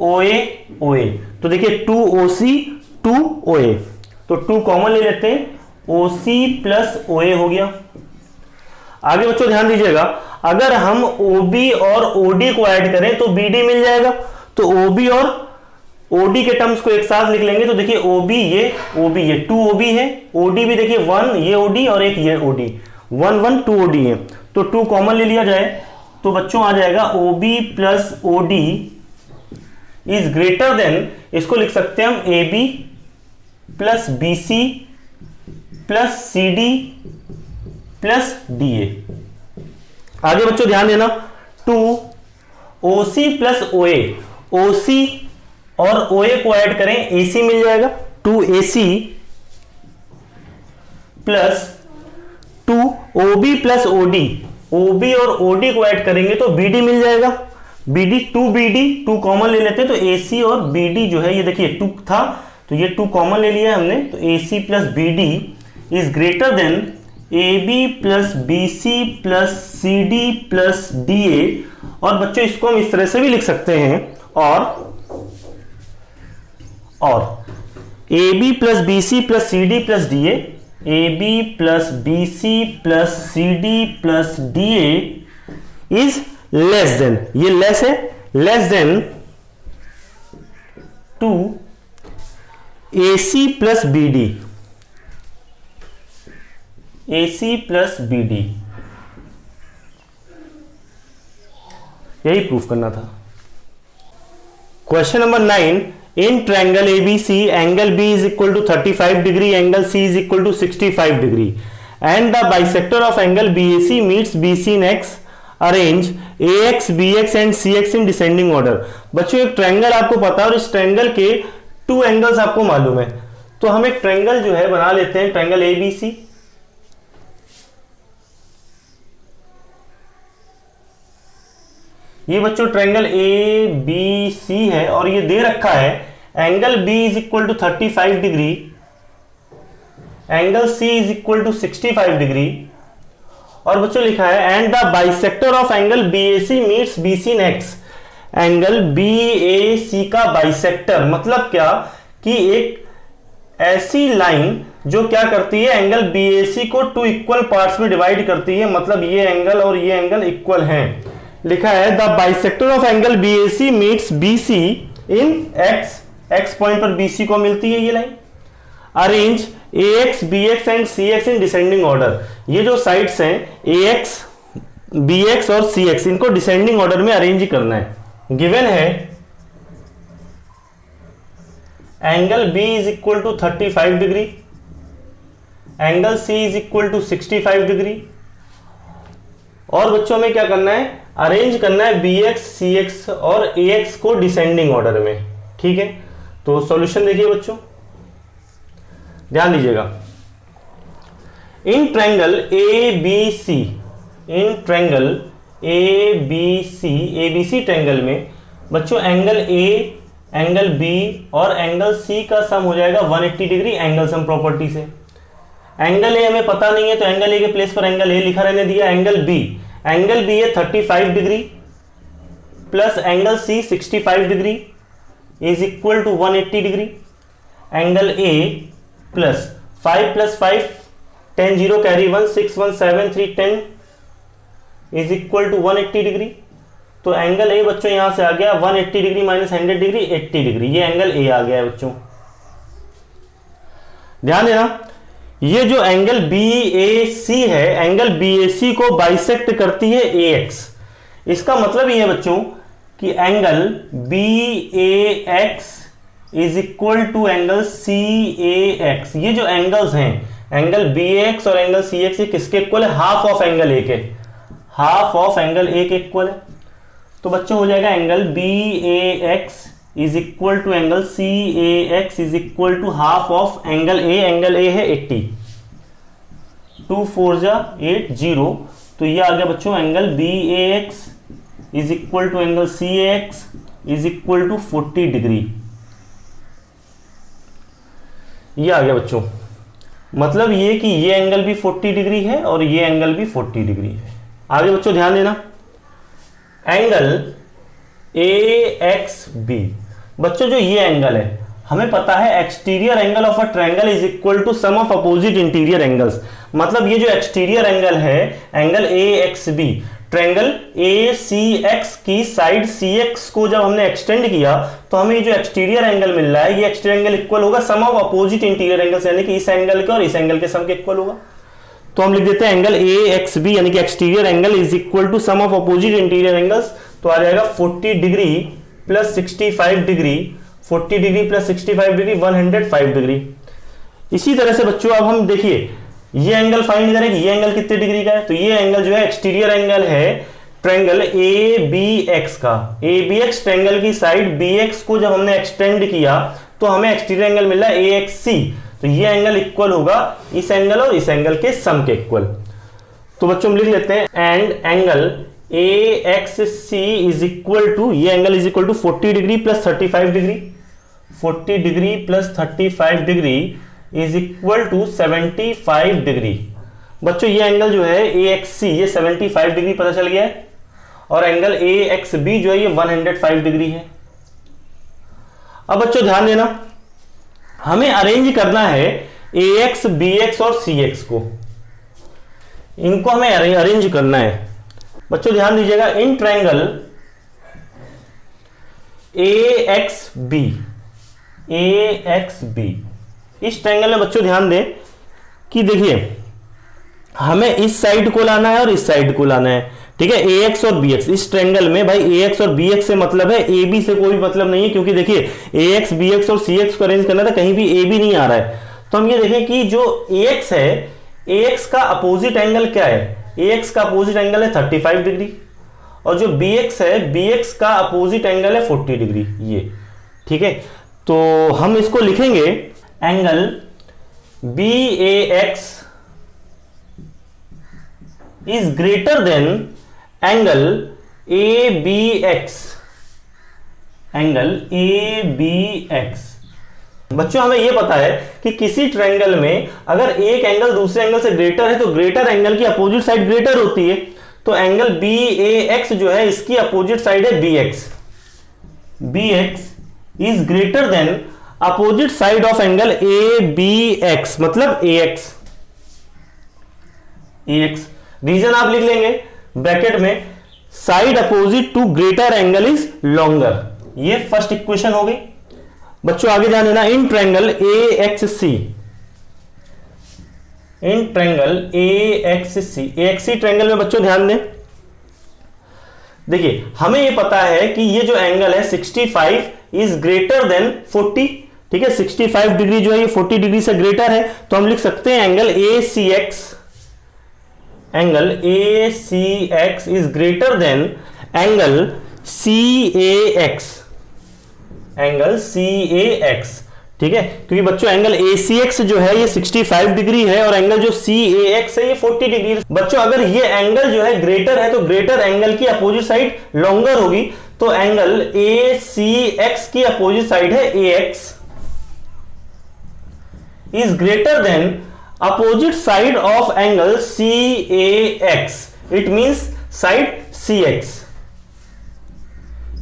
OA OA। तो देखिए 2OC 2OA, तो 2 कॉमन ले लेते हैं, OC प्लस OA हो गया। आगे बच्चों ध्यान दीजिएगा, अगर हम OB और OD को ऐड करें तो BD मिल जाएगा। तो OB और OD के टर्म्स को एक साथ लिख लेंगे, तो देखिए OB ये 2 OB है, OD भी देखिए 1 ये OD और एक ये OD, 1 1 2 OD है, तो 2 कॉमन ले लिया जाए तो बच्चों आ जाएगा OB plus OD is greater then, इसको लिख सकते हैं हम AB plus BC plus CD plus DA। आगे बच्चों ध्यान देना, 2 OC प्लस OA, OC और OA को ऐड करें AC मिल जाएगा, 2AC plus 2 OB plus OD, OB और OD को ऐड करेंगे तो BD मिल जाएगा, BD 2BD 2 कॉमन ले लेते हैं, तो AC और BD जो है ये देखिए 2 था तो ये 2 कॉमन ले लिया हमने, तो AC plus BD is greater than AB plus BC plus CD plus DA। और बच्चों इसको हम इस तरह से भी लिख सकते हैं, और AB plus BC plus CD plus DA, AB plus BC plus CD plus DA is less than, ये लेस है, less than 2 AC plus BD, AC plus BD। यही प्रूफ करना था। Question number 9, in triangle ABC angle B is equal to 35 degree, angle C is equal to 65 degree and the bisector of angle BAC meets BC in X, arrange AX, BX and CX in descending order. बच्चों एक triangle आपको पता है और इस triangle के 2 angles आपको मालूम है, तो हम एक ट्रायंगल जो है बना लेते हैं, ट्रायंगल ABC। ये बच्चों ट्रायंगल ABC है और ये दे रखा है angle B is equal to 35 degree, angle C is equal to 65 degree, और बच्चों लिखा है and the bisector of angle BAC meets BC in X, angle BAC का बाइसेक्टर मतलब क्या कि एक ऐसी लाइन जो क्या करती है एंगल BAC को 2 इक्वल पार्ट्स में डिवाइड करती है, मतलब ये एंगल और ये एंगल इक्वल हैं। लिखा है the bisector of angle BAC meets BC in X, X point पर BC को मिलती है ये line. Arrange AX, BX and CX in descending order. ये जो साइड्स हैं AX, BX और CX इनको डिसेंडिंग ऑर्डर में अरेंज करना है। गिवन है angle B is equal to 35 degree, angle C is equal to 65 degree, और बच्चों में क्या करना है, अरेंज करना है BX, CX और AX को डिसेंडिंग ऑर्डर में। ठीक है, तो सॉल्यूशन देखिए बच्चों, ध्यान दीजिएगा। In triangle ABC, in triangle ABC triangle में बच्चों एंगल A, एंगल B और एंगल C का सम हो जाएगा 180 डिग्री एंगल सम प्रॉपर्टी से। एंगल A हमें पता नहीं है तो एंगल A के प्लेस पर एंगल A लिखा रहने दिया। एंगल B है 35 degree plus angle C 65 degree is equal to 180 degree. Angle A plus 5 plus 5 10 0 carry 1 6 1 7 3 10 is equal to 180 degree. तो एंगल A बच्चों यहां से आ गया 180 डिग्री माइनस 100 डिग्री 80 डिग्री, ये एंगल A आ गया है बच्चों। ध्यान देना, ये जो एंगल BAC है, एंगल BAC को बाइसेक्ट करती है AX। इसका मतलब ये है बच्चों कि angle BAX is equal to angle CAX। ये जो एंगल्स हैं एंगल BAX और एंगल CX ये किसके इक्वल है, हाफ ऑफ एंगल A के, हाफ ऑफ एंगल A के इक्वल है। तो बच्चों हो जाएगा angle BAX is equal to angle CAX is equal to half of angle A। Angle A है 80, 2 4 जा 8 0, तो ये आ गया बच्चों angle BAX is equal to angle CAX is equal to 40 degree. ये आ गया बच्चों, मतलब ये कि ये एंगल भी 40 डिग्री है और ये एंगल भी 40 डिग्री है। आगे बच्चों ध्यान देना, एंगल AXB, बच्चों जो ये एंगल है हमें पता है exterior angle of a triangle is equal to sum of opposite interior angles. मतलब ये जो एक्सटीरियर एंगल है एंगल AXB, ट्रायंगल ACX की साइड CX को जब हमने एक्सटेंड किया तो हमें ये जो एक्सटीरियर एंगल मिल रहा है ये एक्सटीरियर एंगल इक्वल होगा सम ऑफ अपोजिट इंटीरियर एंगल्स, यानी कि इस एंगल के और इस एंगल के सम के इक्वल होगा। तो हम लिख देते हैं एंगल AXB यानी कि exterior angle is equal to sum of opposite interior angles. तो आ जाएगा 40 degree plus 65 degree, 40 degree plus 65 degree 105 degree. इसी तरह से बच्चों अब हम देखिए ये एंगल फाइंड करें कि ये एंगल कितने डिग्री का है। तो ये एंगल जो है एक्सटीरियर एंगल है ट्रायंगल ABX का। ABX ट्रायंगल की साइड BX को जब हमने एक्सटेंड किया तो हमें एक्सटीरियर एंगल मिला AXC। तो ये एंगल इक्वल होगा इस एंगल और इस एंगल के सम के इक्वल। तो बच्चों हम लिख लेते हैं and angle AXC is equal to, ये angle is equal to 40 degree plus 35 degree, 40 degree plus 35 degree is equal to 75 degree. बच्चों ये एंगल जो है AXC ये 75 डिग्री पता चल गया है और एंगल AXB जो है ये 105 डिग्री है। अब बच्चों ध्यान देना, हमें अरेंज करना है AX, BX और CX को, इनको हमें अरेंज करना है। बच्चों ध्यान दीजिएगा, इन ट्रायंगल AXB, इस ट्रायंगल में बच्चों ध्यान दें कि देखिए हमें इस साइड को लाना है और इस साइड को लाना है, ठीक है, ए एक्स और बी एक्स, इस ट्रायंगल में भाई ए एक्स और बी एक्स से मतलब है, ए बी से कोई मतलब नहीं है, क्योंकि देखिए ए एक्स बी एक्स और सी एक्स को अरेंज करना था, कहीं भी ए बी नहीं आ रहा है। तो हम ये देखें कि जो ए एक्स है, ए एक्स का अपोजिट एंगल क्या है, ए एक्स का अपोजिट एंगल है 35 डिग्री, और जो बी एक्स है, बी एक्स का अपोजिट एंगल है 40 डिग्री, ये ठीक है। तो हम इसको लिखेंगे angle B A X is greater than angle A B X, angle A B X. बच्चों हमें यह पता है कि किसी ट्रायंगल में अगर एक एंगल दूसरे एंगल से ग्रेटर है तो ग्रेटर एंगल की अपोजिट साइड ग्रेटर होती है। तो एंगल बी ए एक्स जो है, इसकी अपोजिट साइड है B X, B X is greater than opposite side of angle A B X, मतलब A X, A X. Reason आप लिख लेंगे ब्रैकेट में, side opposite to greater angle is longer, ये फर्स्ट इक्वेशन हो गई। बच्चों आगे ध्यान देना, in triangle A X C, in triangle A X C, A X C triangle में बच्चों ध्यान दें, देखिए हमें यह पता है कि ये जो एंगल है 65 इज ग्रेटर देन 40, ठीक है, 65 डिग्री जो है ये 40 डिग्री से ग्रेटर है। तो हम लिख सकते हैं angle A C X, angle A C X is greater than angle C A X, angle C A X, ठीक है, क्योंकि बच्चों एंगल ए सी एक्स जो है ये 65 डिग्री है और एंगल जो सी ए एक्स है ये 40 डिग्री है। बच्चों अगर ये एंगल जो है ग्रेटर है तो ग्रेटर एंगल की अपोजिट साइड लॉन्गर होगी, तो एंगल ए सी एक्स की अपोजिट साइड है A X is greater than opposite side of angle C A X, it means side C X.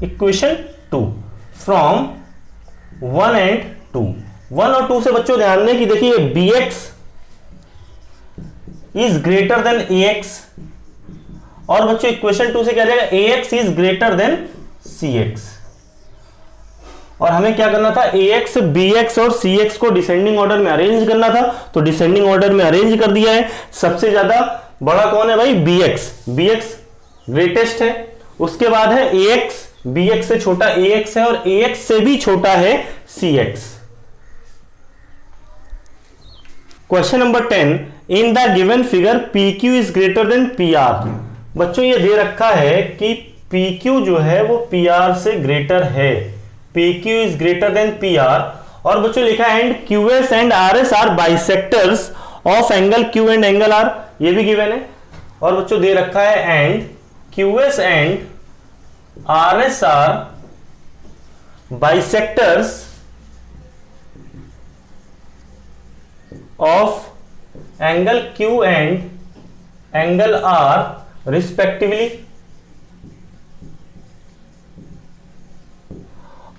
Equation 2 from 1 and 2, 1 और 2 से बच्चों ध्यान दें कि देखिए B X is greater than A X, और बच्चों इक्वेशन 2 से क्या जाएगा, A X is greater than C X. और हमें क्या करना था, ए एक्स बी एक्स और सी एक्स को डिसेंडिंग ऑर्डर में अरेंज करना था, तो डिसेंडिंग ऑर्डर में अरेंज कर दिया है। सबसे ज्यादा बड़ा कौन है भाई, B X, B X greatest है, उसके बाद है ए एक्स, बी एक्स से छोटा ए एक्स है, और ए एक्स से भी छोटा है C X. Question number 10, in the given figure P Q is greater than P R. बच्चों ये दे रखा है कि पी क्यू जो है वो पी आर से ग्रेटर है, P Q is greater than P R, और बच्चों लिखा है and Q S and R S are bisectors of angle Q and angle R, ये भी गिवन है। और बच्चों दे रखा है and Q S and R S are bisectors of angle Q and angle R respectively.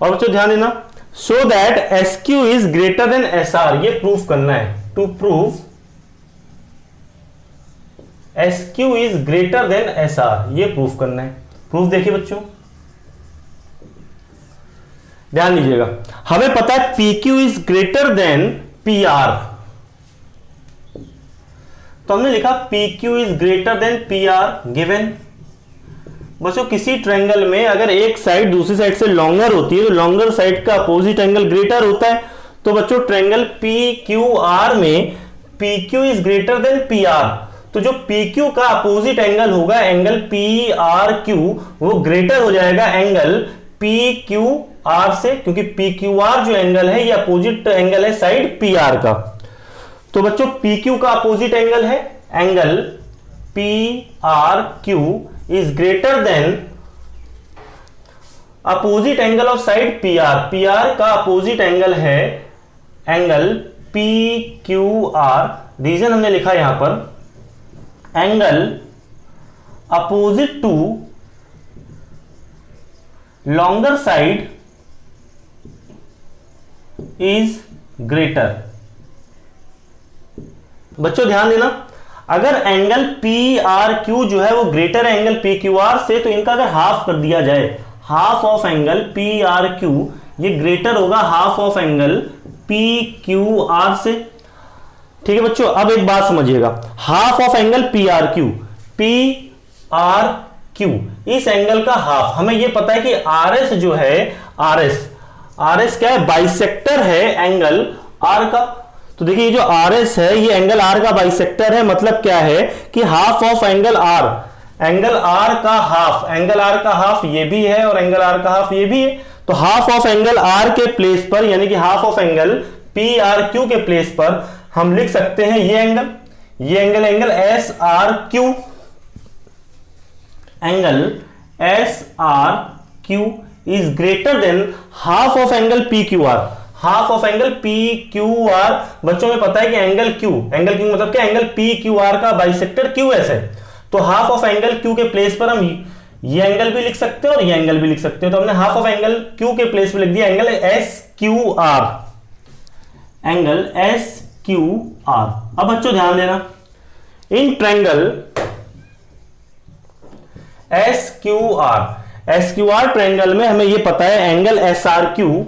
और बच्चों ध्यान देना, so that S Q is greater than S R, ये प्रूफ करना है। To prove S Q is greater than S R, ये proof करना है। प्रूफ देखिए बच्चों, ध्यान दीजिएगा, हमें पता है P Q is greater than P are, तो हमने लिखा P Q is greater than P are given. बच्चों किसी ट्रायंगल में अगर एक साइड दूसरी साइड से लॉन्गर होती है तो लॉन्गर साइड का अपोजिट एंगल ग्रेटर होता है। तो बच्चों ट्रायंगल पी क्यू आर में P Q is greater than P are, तो जो पी क्यू का अपोजिट एंगल होगा एंगल पी आर क्यू, वो ग्रेटर हो जाएगा एंगल पी क्यू आर से, क्योंकि पी क्यू आर जो एंगल है ये अपोजिट एंगल है साइड पी आर का। तो बच्चों पी क्यू का अपोजिट एंगल है angle P R Q is greater than opposite angle of side P R, P R का अपोजिट एंगल है angle P Q R. Reason हमने लिखा यहां पर angle opposite to longer side is greater. बच्चों ध्यान देना, अगर एंगल पी आर क्यू जो है वो ग्रेटर है एंगल पी क्यू आर से, तो इनका अगर हाफ कर दिया जाए, half of angle P R Q, ये ग्रेटर होगा half of angle P Q are से। ठीक है बच्चों, अब एक बात समझिएगा, half of angle P R Q, P R Q, इस एंगल का हाफ। हमें यह पता है कि आर एस जो है, आर एस क्या है, बाइसेक्टर है एंगल आर का। तो देखिए ये जो आर एस है ये एंगल आर का बाइसेक्टर है, मतलब क्या है कि half of angle R, angle R का हाफ, एंगल आर का हाफ ये भी है और एंगल आर का हाफ ये भी है। तो हाफ ऑफ एंगल आर के प्लेस पर, यानी कि half of angle P R Q के प्लेस पर हम लिख सकते हैं ये angle S R Q, angle S R Q is greater than half of angle P Q are, half of angle P Q are. बच्चों में पता है कि एंगल क्यू मतलब क्या, एंगल पी क्यू आर का बाइसेक्टर क्यू एस है। तो हाफ ऑफ एंगल क्यू के प्लेस पर हम ये एंगल भी लिख सकते हैं और ये एंगल भी लिख सकते हैं। तो हमने हाफ ऑफ एंगल क्यू के प्लेस पर लिख दिया angle S Q R, angle S Q R. अब बच्चों ध्यान देना, in triangle S Q R triangle में हमें यह पता है angle S R Q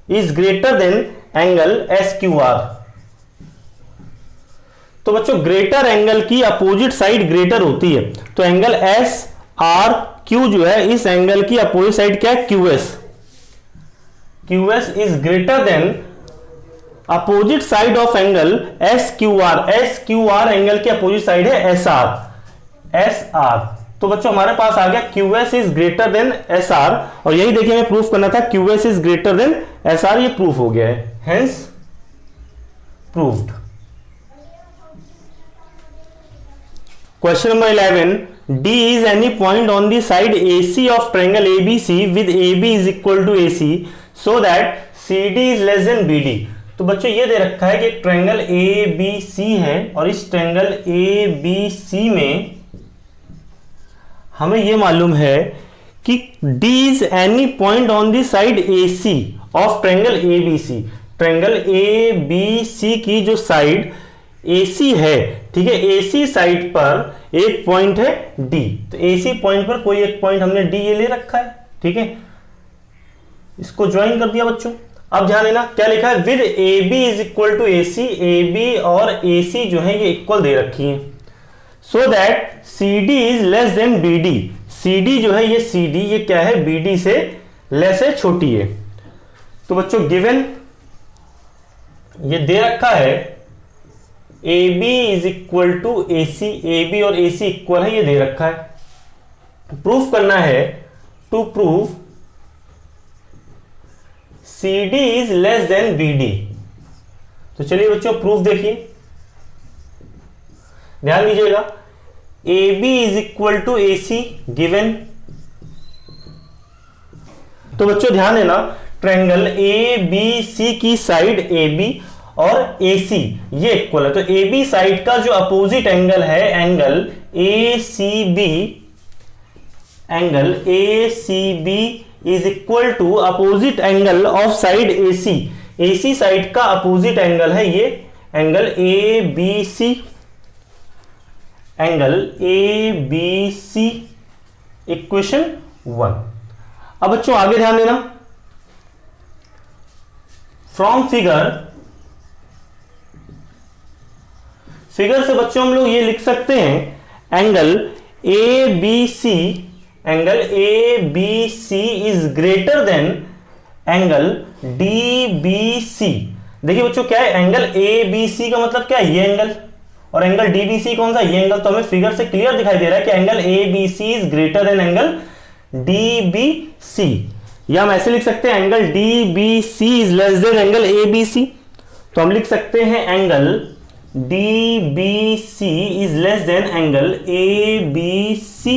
is greater than angle S Q R. तो बच्चों ग्रेटर एंगल की अपोजिट साइड ग्रेटर होती है, तो एंगल एस आर क्यू जो है इस एंगल की अपोजिट साइड क्या है, Q S is greater than opposite side of angle S Q R angle की अपोजिट साइड है एस आर। तो बच्चों हमारे पास आ गया Q S is greater than S are, और यही देखिए हमें प्रूफ करना था Q S is greater than S R, ये प्रूफ हो गया है, hence proved. Question number 11, D is any point on the side AC of triangle ABC with AB is equal to AC so that CD is less than BD। तो बच्चों ये दे रखा है कि एक ट्रायंगल ABC है और इस ट्रायंगल ABC में हमें यह मालूम है कि D is any point on the side AC of triangle ABC। Triangle ABC की जो साइड AC है, ठीक है, AC साइड पर एक पॉइंट है D, तो AC पॉइंट पर कोई एक पॉइंट हमने D ये ले रखा है, ठीक है, इसको ज्वाइन कर दिया बच्चों। अब ध्यान देना क्या लिखा है, with AB is equal to AC, AB और AC जो है ये इक्वल दे रखी है, so that CD is less than BD। CD जो है ये CD ये क्या है, BD से लेस है, छोटी है। तो बच्चों गिवन ये दे रखा है AB is equal to AC, AB और AC इक्वल है, ये दे रखा है। प्रूफ करना है, to prove CD is less than BD। तो चलिए बच्चों प्रूफ देखिए, ध्यान दीजिएगा, AB is equal to AC given. तो बच्चों ध्यान देना, ट्रायंगल ABC की साइड AB और AC ये इक्वल है, तो AB साइड का जो अपोजिट एंगल है, angle ACB is equal to opposite angle of side AC side का अपोजिट एंगल है ये एंगल ABC, इक्वेशन 1। अब बच्चों आगे ध्यान देना, फ्रॉम फिगर से बच्चों हम लोग ये लिख सकते हैं angle ABC is greater than angle DBC। देखिए बच्चों क्या है, एंगल ABC का मतलब क्या है, ये एंगल, और एंगल DBC कौन सा, ये एंगल। तो हमें फिगर से क्लियर दिखाई दे रहा है कि angle ABC is greater than angle DBC, या हम ऐसे लिख सकते हैं angle DBC is less than angle ABC। तो हम लिख सकते हैं angle DBC is less than angle ABC,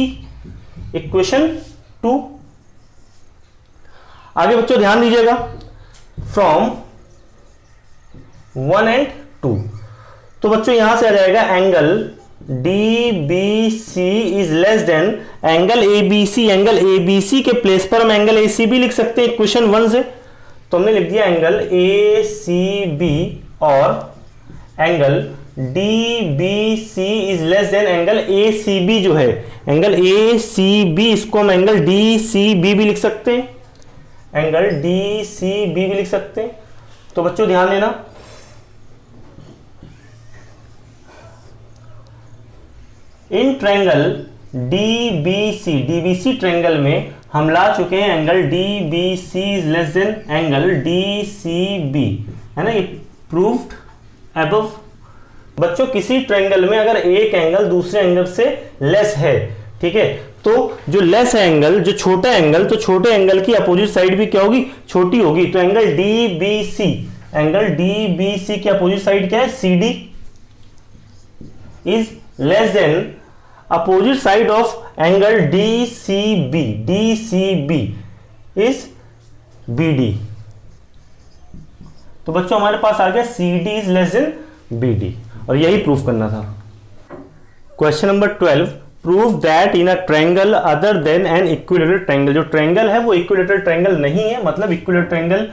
equation 2। आगे बच्चों ध्यान दीजिएगा, फ्रॉम 1 and 2। तो बच्चों यहां से आ जाएगा angle DBC is less than angle ABC। Angle ABC के प्लेस पर हम एंगल ACB लिख सकते हैं इक्वेशन 1 से। तो हमने लिख दिया एंगल ACB और angle DBC is less than angle ACB जो है, एंगल ACB इसको हम एंगल DCB भी लिख सकते हैं, एंगल DCB भी लिख सकते हैं। तो बच्चों ध्यान देना, in triangle DBC, DBC triangle में हम ला चुके हैं angle DBC is less than angle DCB, है ना, ये प्रूव्ड अबव। बच्चों किसी ट्रायंगल में अगर एक एंगल दूसरे एंगल से लेस है, ठीक है, तो जो लेस एंगल, जो छोटा एंगल, तो छोटे एंगल की अपोजिट साइड भी क्या होगी, छोटी होगी। तो एंगल डीबीसी, एंगल डीबीसी की अपोजिट साइड क्या है, CD is less than opposite side of angle DCB, DCB is BD. तो बच्चों हमारे पास आ गया CD is less than BD, और यही प्रूफ करना था। Question number 12, prove that in a triangle other than an equilateral triangle, जो ट्रायंगल है वो इक्विलेटरल ट्रायंगल नहीं है, मतलब इक्विलेटरल ट्रायंगल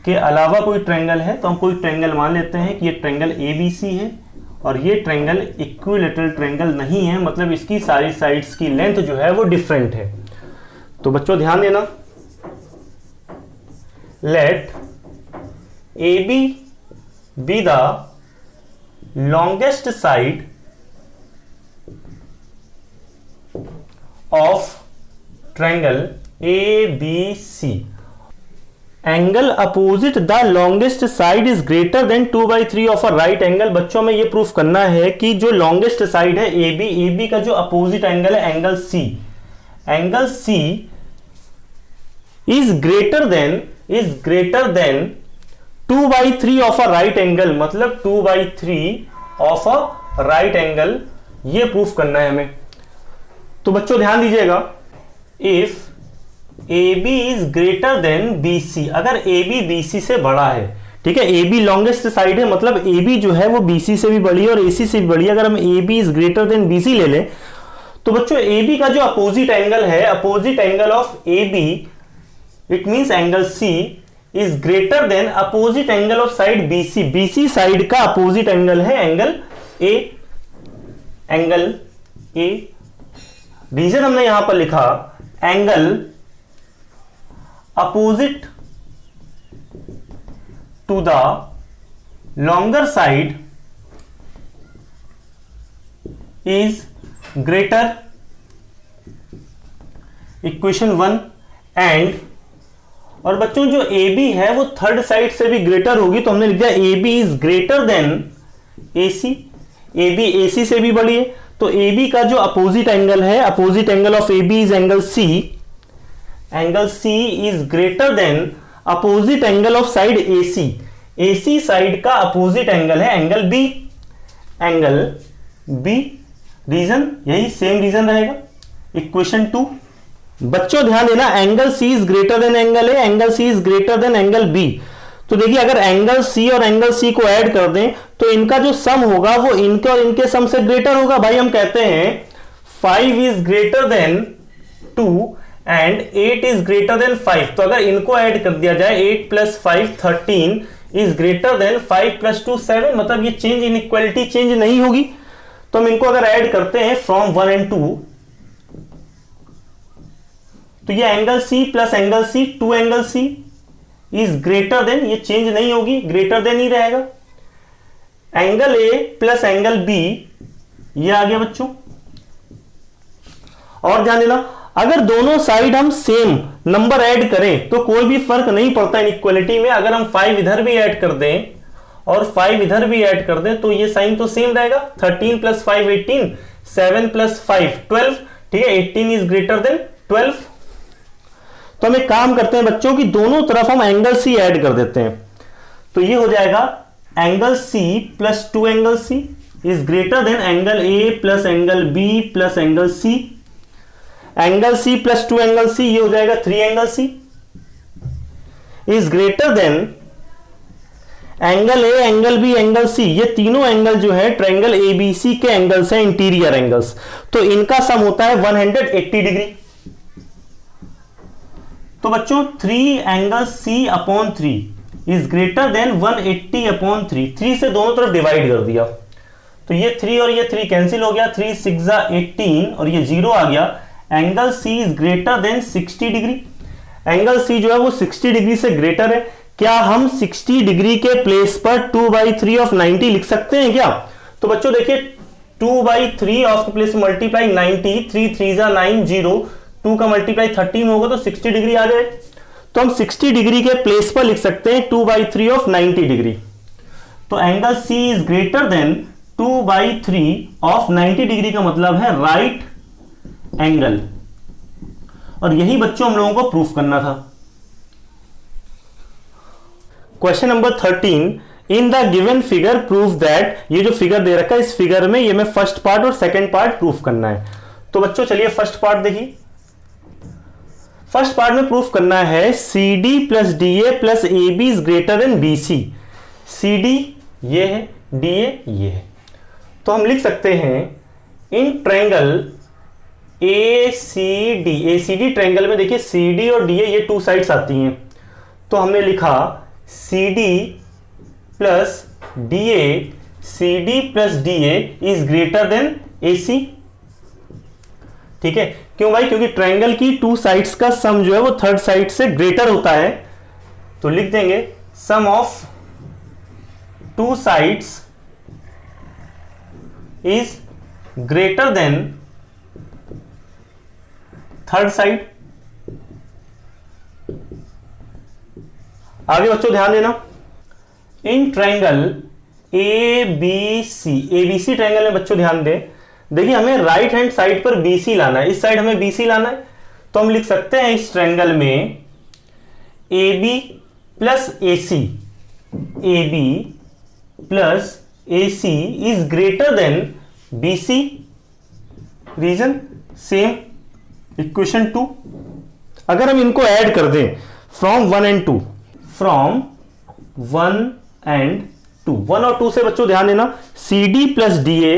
के अलावा कोई ट्रायंगल है, तो हम कोई ट्रायंगल मान लेते हैं कि ये ट्रायंगल ABC है और ये ट्रायंगल इक्विलेटरल ट्रायंगल नहीं है, मतलब इसकी सारी साइड्स की लेंथ जो है वो डिफरेंट है। तो बच्चों ध्यान देना, late AB be the longest side of triangle ABC. Angle opposite the longest side is greater than 2/3 of a right angle। बच्चों में ये प्रूफ करना है कि जो longest side है AB, AB का जो अपोजिट एंगल है angle C, angle C is greater than 2/3 of a right angle, मतलब 2/3 ऑफ अ राइट एंगल, ये प्रूफ करना है हमें। तो बच्चों ध्यान दीजिएगा, if AB is greater than BC, अगर AB BC से बड़ा है, ठीक है, AB लॉन्गेस्ट साइड है, मतलब AB जो है वो BC से भी बड़ी है और AC से भी बड़ी है। अगर हम AB is greater than BC ले लें, तो बच्चों AB का जो अपोजिट एंगल है, opposite angle of AB, it means angle C is greater than opposite angle of side BC, BC side का अपोजिट एंगल है angle A, angle A। Reason हमने यहां पर लिखा angle opposite to the longer side is greater, equation 1, and, और बच्चों जो AB है वो थर्ड साइड से भी ग्रेटर होगी, तो हमने लिख दिया AB is greater than AC, AB AC से भी बड़ी है, तो AB का जो अपोजिट एंगल है, opposite angle of AB is angle C, angle C is greater than opposite angle of side AC, AC side का अपोजिट एंगल है angle B, angle B। Reason यही सेम रीजन रहेगा, equation 2। बच्चों ध्यान देना, angle C is greater than angle A, angle C is greater than angle B। तो देखिए अगर एंगल C और एंगल C को ऐड कर दें तो इनका जो सम होगा वो इनके और इनके सम से ग्रेटर होगा। भाई हम कहते हैं 5 is greater then 2 and 8 is greater then 5, तो अगर इनको ऐड कर दिया जाए 8 + 5 13 इज ग्रेटर देन 5 + 2 7, मतलब ये चेंज इनइक्वालिटी चेंज नहीं होगी। तो हम इनको अगर ऐड करते हैं फ्रॉम 1 and 2, तो ये angle C plus angle C, 2 angle C is greater then, ये चेंज नहीं होगी, ग्रेटर देन ही रहेगा, angle A plus angle B, ये आ गया बच्चों। और ध्यान देना, अगर दोनों साइड हम सेम नंबर ऐड करें तो कोई भी फर्क नहीं पड़ता इनइक्वालिटी में। अगर हम 5 इधर भी ऐड कर दें और 5 इधर भी ऐड कर दें तो ये साइन तो सेम रहेगा, 13 + 5 18, 7 + 5 12, ठीक है, 18 इज ग्रेटर देन 12। तो हम एक काम करते हैं बच्चों की दोनों तरफ हम एंगल C ऐड कर देते हैं, तो ये हो जाएगा angle C plus 2 angle C is greater than angle A plus angle B plus angle C, angle C plus 2 angle C, ये हो जाएगा 3 angle C is greater than angle A, angle B, angle C। ये तीनों angle जो है triangle ABC के angles हैं, interior angles, तो इनका सम होता है 180 डिग्री। तो बच्चों 3 angle C/3 is greater then 180/3, 3 से दोनों तरफ डिवाइड कर दिया, तो ये 3 और ये 3 कैंसिल हो गया, 3 6 18 और ये 0 आ गया। Angle C is greater then 60 degree, angle C जो है वो 60 डिग्री से ग्रेटर है। क्या हम 60 डिग्री के प्लेस पर 2/3 ऑफ 90 लिख सकते हैं क्या? तो बच्चों देखिए 2/3 ऑफ प्लेस मल्टीप्लाई 90, 3 3 जा 9, 0, 2 का मल्टीप्लाई 13 होगा तो 60 डिग्री आ जाए। तो हम 60 डिग्री के प्लेस पर लिख सकते हैं 2/3 ऑफ 90 डिग्री। तो angle C is greater then 2/3 of 90 degree का मतलब है राइट एंगल। और यही बच्चों हम लोगों को प्रूफ करना था। Question number 13, in the given figure proof that, ये जो फिगर दे रखा है इस फिगर में ये मैं फर्स्ट पार्ट और सेकंड पार्ट प्रूफ करना है। तो बच्चों चलिए फर्स्ट पार्ट देखिए। फर्स्ट पार्ट में प्रूफ करना है CD plus DA plus AB is greater than BC। CD ये है, DA ये है। तो हम लिख सकते हैं इन ट्रायंगल ACD ट्रायंगल में देखिए CD और DA ये टू साइड्स आती हैं। तो हमने लिखा CD plus DA is greater than AC। ठीक है, क्यों भाई? क्योंकि ट्रायंगल की टू साइड्स का सम जो है वो थर्ड साइड से ग्रेटर होता है। तो लिख देंगे sum of two sides is greater than third side. आगे बच्चों ध्यान देना, इन ट्रायंगल ABC ट्रायंगल में बच्चों ध्यान दें, देखिए हमें राइट हैंड साइड पर BC लाना है, इस साइड हमें BC लाना है। तो हम लिख सकते हैं इस ट्रायंगल में AB plus AC is greater than BC। Reason same, equation 2। अगर हम इनको ऐड कर दें फ्रॉम 1 and 2, फ्रॉम 1 and 2, 1 और 2 से बच्चों ध्यान देना, CD plus DA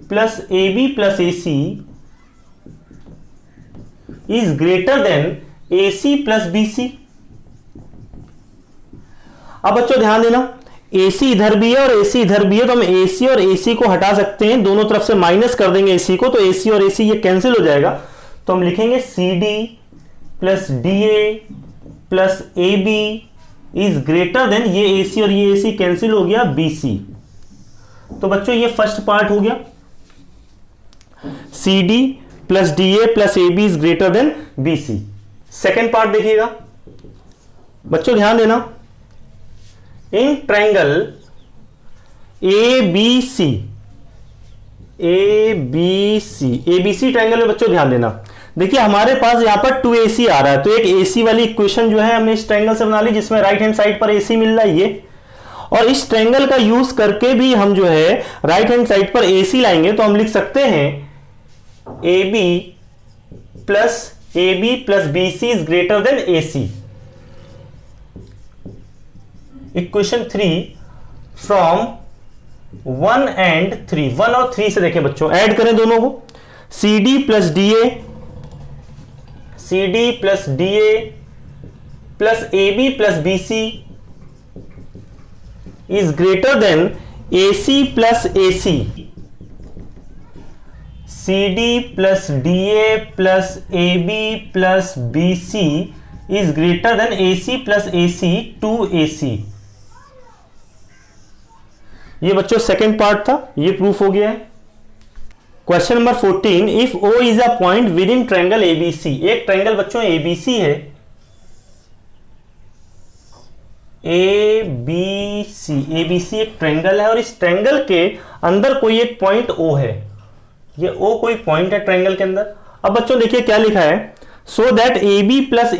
plus AB plus AC is greater than AC plus BC। अब बच्चों ध्यान देना, AC इधर भी है और AC इधर भी है, तो हम AC और AC को हटा सकते हैं, दोनों तरफ से माइनस कर देंगे AC को, तो AC और AC ये कैंसिल हो जाएगा। तो हम लिखेंगे CD plus DA plus AB is greater then, ये AC और ये AC कैंसिल हो गया, BC। तो बच्चों ये फर्स्ट पार्ट हो गया, CD plus DA plus AB is greater than BC। Second part देखिएगा बच्चों, ध्यान देना, इन ट्रायंगल ABC ट्रायंगल में बच्चों ध्यान देना, देखिए हमारे पास यहां पर 2AC आ रहा है, तो एक AC वाली इक्वेशन जो है हमने इस ट्रायंगल से बना ली जिसमें राइट हैंड साइड पर AC मिल रहा है ये, और इस ट्रायंगल का यूज करके भी हम जो है राइट हैंड साइड पर AC लाएंगे। तो हम लिख सकते हैं AB plus BC is greater than AC। Equation 3 from 1 and 3, 1 और 3 से देखें बच्चों, ऐड करें दोनों को, CD plus DA plus AB plus BC is greater than AC plus AC। CD plus DA plus AB plus BC is greater than AC plus AC 2AC। ये बच्चों second part था, ये प्रूफ हो गया है। Question number 14, if O is a point with in triangle ABC, एक triangle बच्चों ABC है, ABC एक ट्रायंगल है और इस ट्रायंगल के अंदर कोई एक पॉइंट O है, ये O कोई पॉइंट है ट्रायंगल के अंदर। अब बच्चों देखिए क्या लिखा है, so that AB plus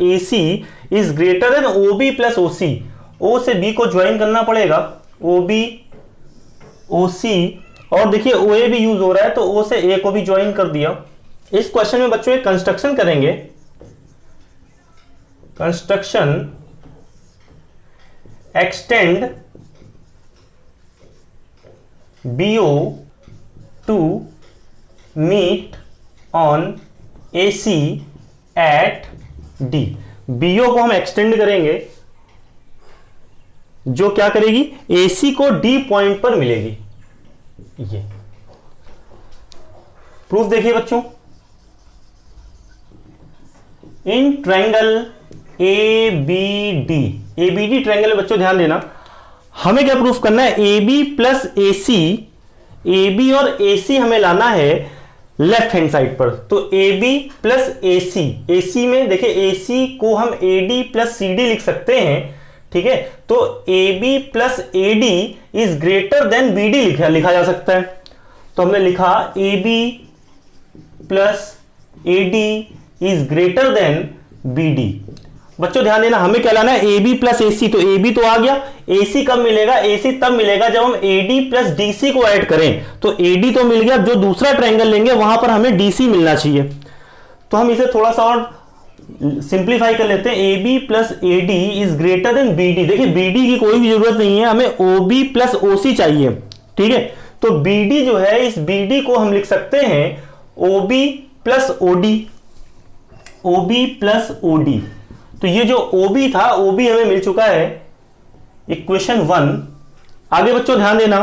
AC is greater then OB plus OC। O से B को ज्वाइन करना पड़ेगा, OB OC, और देखिए OA भी यूज हो रहा है तो O से A को भी ज्वाइन कर दिया। इस क्वेश्चन में बच्चों एक कंस्ट्रक्शन करेंगे, construction extend BO to meet on AC at D। BO को हम एक्सटेंड करेंगे जो क्या करेगी, AC को D पॉइंट पर मिलेगी। ये प्रूफ देखिए बच्चों, in triangle ABD, ABD triangle में बच्चों ध्यान देना, हमें क्या प्रूफ करना है, AB प्लस AC, AB और AC हमें लाना है लेफ्ट हैंड साइड पर। तो AB प्लस AC, AC में देखिए AC को हम AD प्लस CD लिख सकते हैं, ठीक है। तो AB plus AD is greater than BD लिखा जा सकता है। तो हमने लिखा AB plus AD is greater than BD। बच्चों ध्यान देना, हमें क्या लाना है, AB प्लस AC, तो AB तो आ गया, AC कब मिलेगा, AC तब मिलेगा जब हम AD प्लस DC को ऐड करें। तो AD तो मिल गया, जो दूसरा ट्रायंगल लेंगे वहां पर हमें DC मिलना चाहिए। तो हम इसे थोड़ा सा और सिंप्लीफाई कर लेते हैं, AB plus AD is greater than BD। देखिए BD की कोई भी जरूरत नहीं है, हमें OB प्लस OC चाहिए, ठीक है। तो BD जो है, इस BD को हम लिख सकते हैं OB plus OD, OB plus OD। तो ये जो OB था, OB हमें मिल चुका है, इक्वेशन 1। आगे बच्चों ध्यान देना,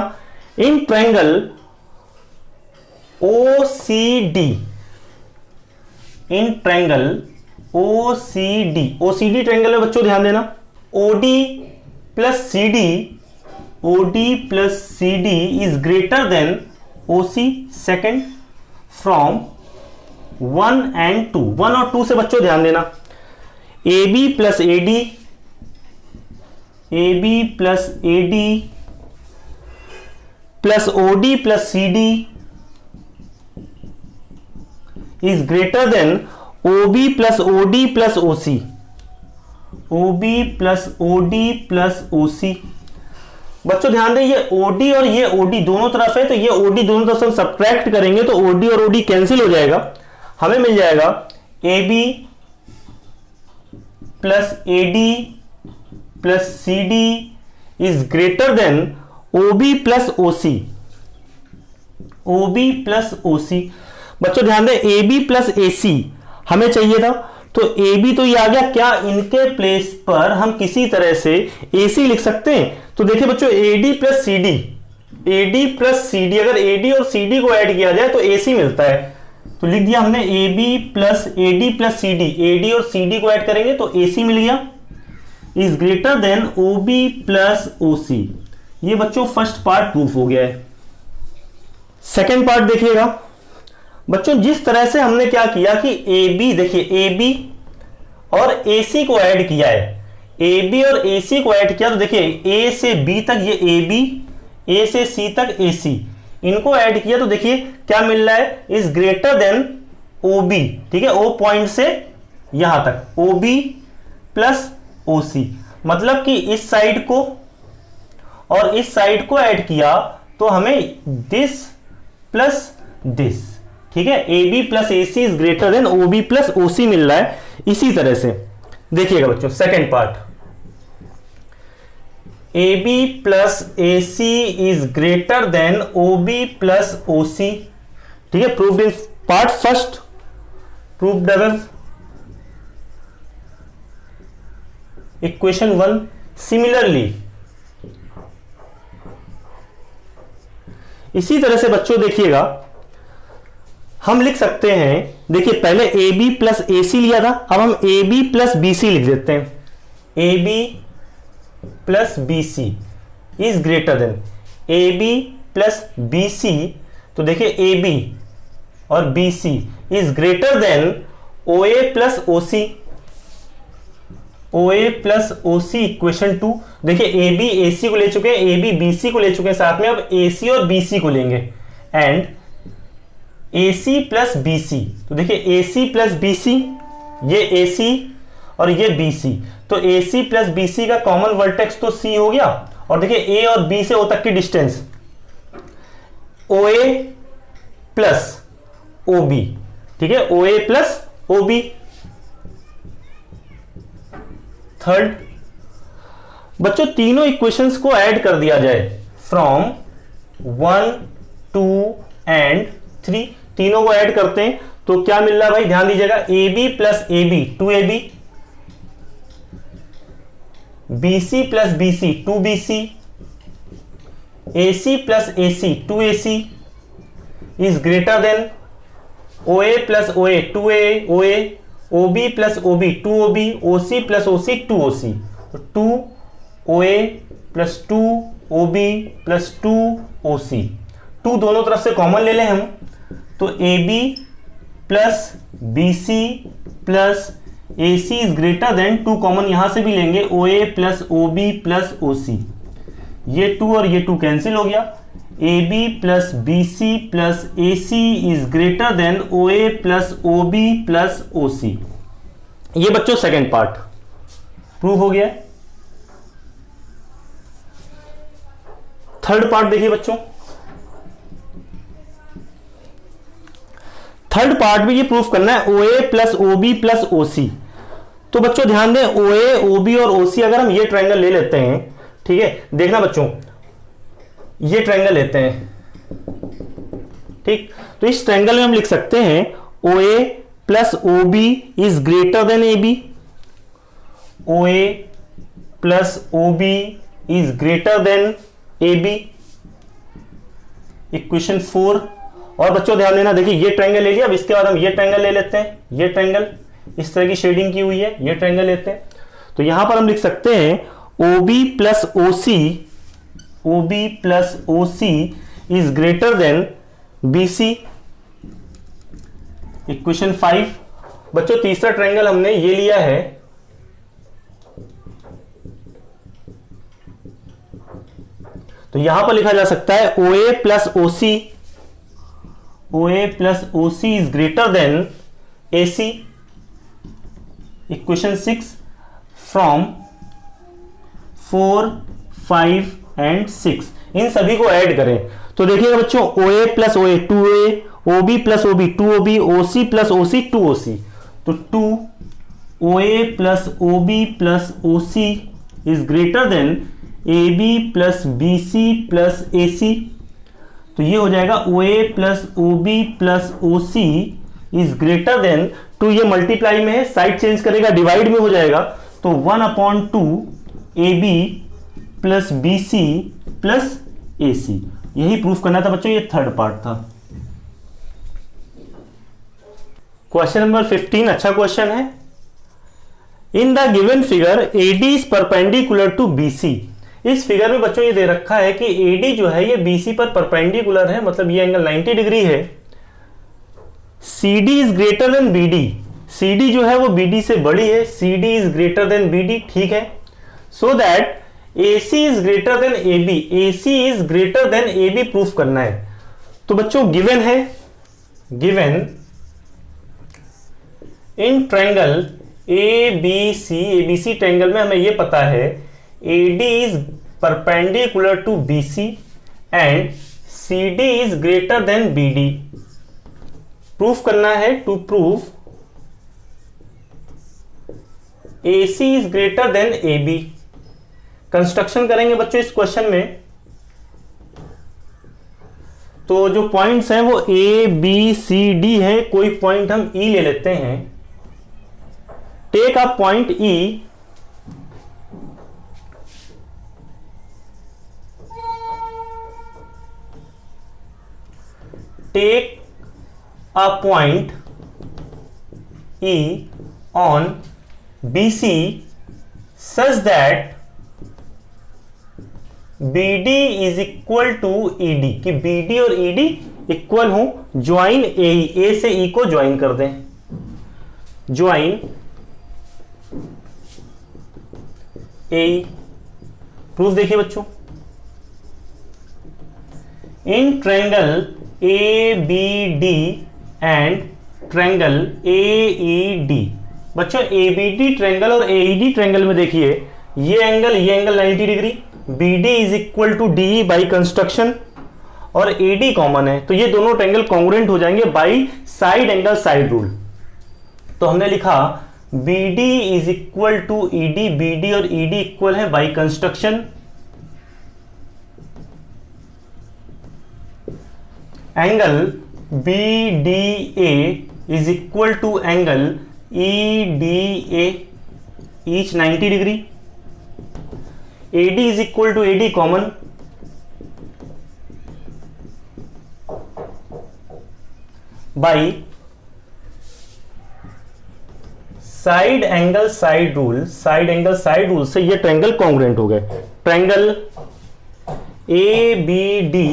in triangle OCD, in triangle OCD, OCD triangle में बच्चों ध्यान देना, OD plus CD, OD plus CD is greater then OC second from 1 and 2। 1 और 2 से बच्चों ध्यान देना, AB plus AD, AB plus AD plus OD plus CD is greater then OB plus OD plus OC, OB plus OD plus OC। बच्चों ध्यान दें, ये OD और ये OD दोनों तरफ है, तो ये OD दोनों तरफ से हम सब्ट्रैक्ट करेंगे तो OD और OD कैंसिल हो जाएगा, हमें मिल जाएगा AB plus AD plus CD is greater then OB plus OC, OB plus OC। बच्चों ध्यान दें, AB प्लस AC हमें चाहिए था, तो AB तो ये आ गया, क्या इनके प्लेस पर हम किसी तरह से AC लिख सकते हैं। तो देखिए बच्चों, AD plus CD, AD plus CD, अगर AD और CD को ऐड किया जाए तो AC मिलता है। तो लिख दिया हमने AB plus AD plus CD, AD और CD को ऐड करेंगे तो AC मिल गया, is greater then OB plus OC। ये बच्चों फर्स्ट पार्ट प्रूफ हो गया है। सेकेंड पार्ट देखिएगा बच्चों, जिस तरह से हमने क्या किया कि AB, देखिए AB और AC को ऐड किया है, AB और AC को ऐड किया, तो देखिए A से B तक ये AB, A से C तक AC, इनको ऐड किया तो देखिए क्या मिल रहा है, इज ग्रेटर देन OB, ठीक है, O पॉइंट से यहां तक OB प्लस OC। मतलब कि इस साइड को और इस साइड को ऐड किया तो हमें दिस प्लस दिस, ठीक है, AB plus AC is greater then OB plus OC मिल रहा है। इसी तरह से देखिएगा बच्चों, second part, AB plus AC is greater then OB plus OC, ठीक है, proved in part first, proved अगर इक्वेशन 1। सिमिलरली इसी तरह से बच्चों देखिएगा, हम लिख सकते हैं, देखिए पहले AB प्लस AC लिया था, अब हम AB प्लस BC लिख देते हैं, AB plus BC is greater than AB plus BC। तो देखिए AB और BC is greater then OA plus OC, OA plus OC equation 2। देखिए AB AC को ले चुके हैं, AB BC को ले चुके हैं साथ में, अब AC और BC को लेंगे, एंड AC प्लस BC। तो देखिए AC प्लस BC, ये AC और ये BC, तो AC प्लस BC का कॉमन वर्टेक्स तो C हो गया, और देखिए A और B से O तक की डिस्टेंस OA प्लस OB, ठीक है, OA प्लस OB। थर्ड बच्चों, तीनों इक्वेशंस को ऐड कर दिया जाए फ्रॉम 1 2 एंड 3, तीनों को ऐड करते हैं तो क्या मिल रहा है भाई, ध्यान दीजिएगा, AB plus AB 2AB, BC plus BC 2BC, AC plus AC 2AC is greater then OA plus OA 2A OA, OB plus OB 2OB, OC plus OC 2OC, तो 2OA plus 2OB plus 2OC, 2 दोनों तरफ से common ले लें हम, तो AB plus BC plus AC is greater then 2 common यहां से भी लेंगे, OA plus OB plus OC, ये 2 और ये 2 कैंसिल हो गया, AB plus BC plus AC is greater then OA plus OB plus OC। ये बच्चों सेकेंड पार्ट प्रूव हो गया। थर्ड पार्ट देखिए बच्चों, थर्ड पार्ट में ये प्रूफ करना है OA plus OB plus OC। तो बच्चों ध्यान दें, OA OB और OC अगर हम ये ट्रायंगल ले लेते हैं, ठीक है, देखना बच्चों, ये ट्रायंगल लेते हैं, ठीक, तो इस ट्रायंगल में हम लिख सकते हैं OA plus OB is greater than AB, OA plus OB is greater than AB, equation 4। और बच्चों ध्यान देना, देखिए ये ट्रायंगल ले लिया, अब इसके बाद हम ये ट्रायंगल ले लेते हैं, ये ट्रायंगल इस तरह की शेडिंग की हुई है, ये ट्रायंगल लेते हैं, तो यहां पर हम लिख सकते हैं OB plus OC, OB plus OC is greater than BC, equation 5। बच्चों तीसरा ट्रायंगल हमने ये लिया है, तो यहां पर लिखा जा सकता है OA plus OC, OA plus OC is greater than AC, equation 6 from 4, 5 and 6। इन सभी को ऐड करें तो देखिएगा बच्चों, OA plus OA 2A, OB plus OB 2OB, OC plus OC 2OC, तो 2OA plus OB plus OC is greater than AB plus BC plus AC, तो ये हो जाएगा OA plus OB plus OC is greater then 2, ये multiply में है, side change करेगा, divide में हो जाएगा, तो 1/2 AB plus BC plus AC। यही प्रूफ करना था बच्चों, ये थर्ड पार्ट था। क्वेश्चन नंबर 15 अच्छा क्वेश्चन है। In the given figure AD is perpendicular to BC। इस फिगर में बच्चों ये दे रखा है कि AD जो है ये BC पर परपेंडिकुलर है, मतलब ये एंगल 90 डिग्री है। CD is greater than BD, CD जो है वो BD से बड़ी है, CD is greater than BD, ठीक है। So that AC is greater than AB, AC is greater than AB proof करना है। तो बच्चों गिवन है, given in triangle ABC triangle में हमें यह पता है AD is perpendicular to BC and CD is greater than BD। Proof करना है, to prove AC is greater than AB। Construction करेंगे बच्चों इस क्वेश्चन में, तो जो पॉइंट्स हैं वो A B C D है, कोई पॉइंट हम E ले लेते हैं। Take a point E, take a point E on BC such that BD is equal to ED, कि BD और ED इक्वल हो। ज्वाइन A से E को ज्वाइन कर दें, ज्वाइन A। प्रूफ देखिए बच्चों, in triangle ABD and triangle AED। बच्चों ABD ट्रायंगल और AED ट्रायंगल में देखिए ये angle 90 degree, BD is equal to DE by construction और AD कॉमन है, तो ये दोनों ट्रायंगल कॉन्ग्रुएंट हो जाएंगे by side angle side rule. तो हमने लिखा BD is equal to ED, BD और ED इक्वल है by construction. Angle BDA is equal to angle EDA, each 90 degree. AD is equal to AD common, by side angle side rule से ये triangle congruent हो गए। Triangle A B D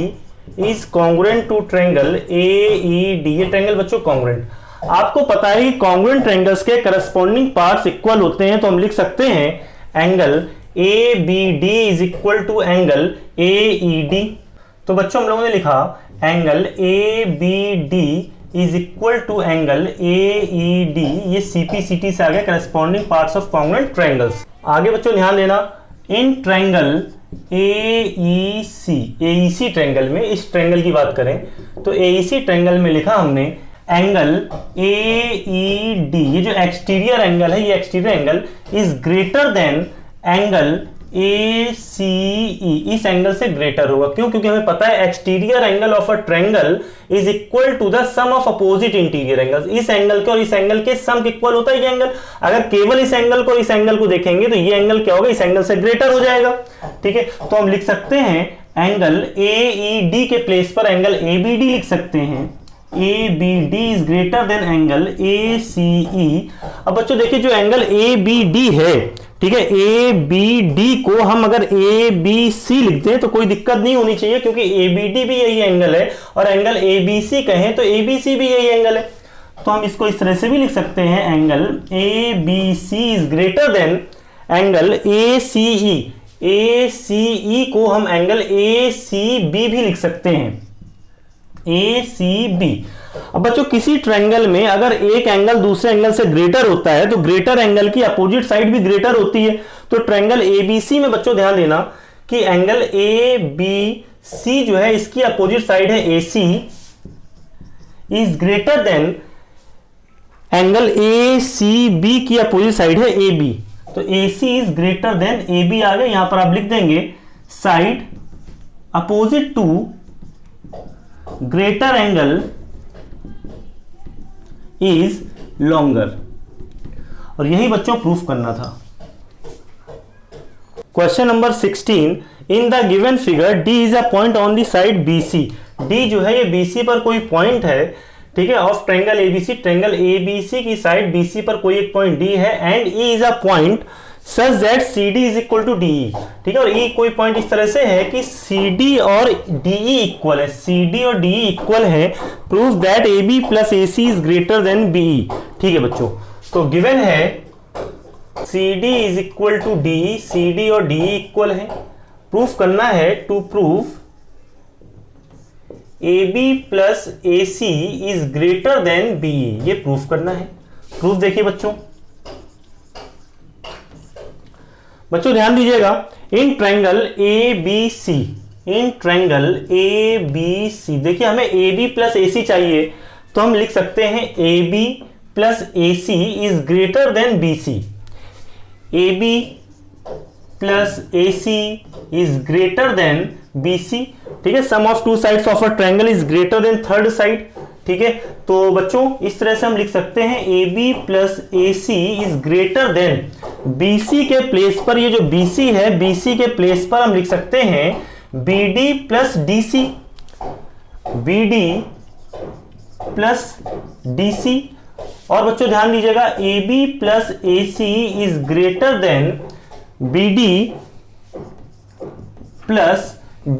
is congruent to triangle A E D. ये triangle बच्चों congruent, आपको पता है congruent triangles के करस्पॉन्डिंग पार्ट्स इक्वल होते हैं, तो हम लिख सकते हैं angle A B D is equal to angle A E D. तो बच्चों हम लोगों ने लिखा angle A B D is equal to angle A E D. ये सीपीसीटी से आ गया, corresponding parts of congruent triangles. आगे बच्चों ध्यान देना, इन ट्रायंगल एईसी ट्रायंगल में, इस ट्रायंगल की बात करें तो एईसी ट्रायंगल में लिखा हमने एंगल एईडी। ये जो एक्सटीरियर एंगल है, ये exterior angle is greater than angle ACE, इस एंगल से ग्रेटर होगा। क्यों? क्योंकि हमें पता है exterior angle of a triangle is equal to the sum of opposite interior angles. इस एंगल के और इस एंगल के सम इक्वल होता है ये एंगल। अगर केवल इस एंगल को इस एंगल को देखेंगे तो ये एंगल क्या होगा, इस एंगल से ग्रेटर हो जाएगा। ठीक है, तो हम लिख सकते हैं एंगल AED के प्लेस पर एंगल ABD लिख सकते हैं। ABD is greater than angle ACE। अब बच्चों देखिए जो एंगल ABD है, ठीक है, ABD को हम अगर ABC लिखते हैं तो कोई दिक्कत नहीं होनी चाहिए, क्योंकि ABD भी यही एंगल है और एंगल ABC कहें तो ABC भी यही एंगल है। तो हम इसको इस तरह से भी लिख सकते हैं angle ABC is greater than angle ACE। ACE को हम एंगल ACB भी लिख सकते हैं, ACB। अब बच्चों किसी ट्रायंगल में अगर एक एंगल दूसरे एंगल से ग्रेटर होता है तो ग्रेटर एंगल की अपोजिट साइड भी ग्रेटर होती है। तो ट्रायंगल ABC में बच्चों ध्यान देना कि एंगल ABC जो है इसकी अपोजिट साइड है AC is greater than angle ACB की अपोजिट साइड है AB। तो AC is greater than AB आ गए। यहां पर आप लिख देंगे side opposite to greater angle is longer. और यही बच्चों प्रूफ करना था। Question number 16, in the given figure D is a point on the side BC। D जो है ये BC पर कोई पॉइंट है, ठीक है, of triangle ABC। Triangle ABC की साइड BC पर कोई एक पॉइंट D है and E is a point such that CD is equal to DE। ठीक है, और E कोई पॉइंट इस तरह से है कि CD और DE इक्वल है, CD और DE इक्वल है। Prove that AB plus AC is greater than BE। ठीक है बच्चों, तो गिवन है CD is equal to DE, CD और DE इक्वल है। प्रूफ करना है, to prove AB plus AC is greater than BE। ये प्रूफ करना है। प्रूफ देखिए बच्चों ध्यान दीजिएगा, in triangle ABC, in triangle ABC देखिए हमें AB प्लस AC चाहिए, तो हम लिख सकते हैं AB plus AC is greater than BC। AB plus AC is greater than BC। ठीक है, sum of two sides of a triangle is greater than third side. ठीक है, तो बच्चों इस तरह से हम लिख सकते हैं AB plus AC is greater than BC के प्लेस पर, ये जो BC है BC के प्लेस पर हम लिख सकते हैं BD plus DC, BD plus DC। और बच्चों ध्यान दीजिएगा AB plus AC is greater than BD plus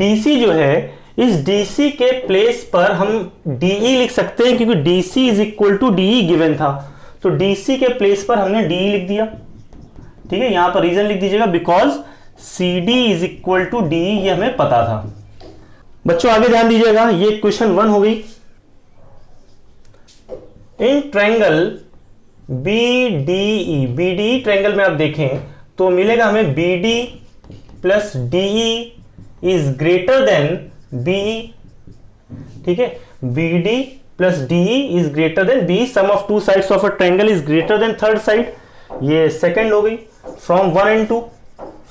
DC। जो है इस DC के प्लेस पर हम DE लिख सकते हैं, क्योंकि DC is equal to DE given था, तो DC के प्लेस पर हमने DE लिख दिया। ठीक है, यहां पर रीजन लिख दीजिएगा because CD is equal to DE, ये हमें पता था। बच्चों आगे ध्यान दीजिएगा, ये क्वेश्चन 1 हो गई। इन ट्रायंगल BDE ट्रायंगल में आप देखें तो मिलेगा हमें BD plus DE is greater than BE। ठीक है, BD plus DE is greater than BE। Sum of two sides of a triangle is greater than third side. ये सेकंड हो गई। फ्रॉम 1 and 2,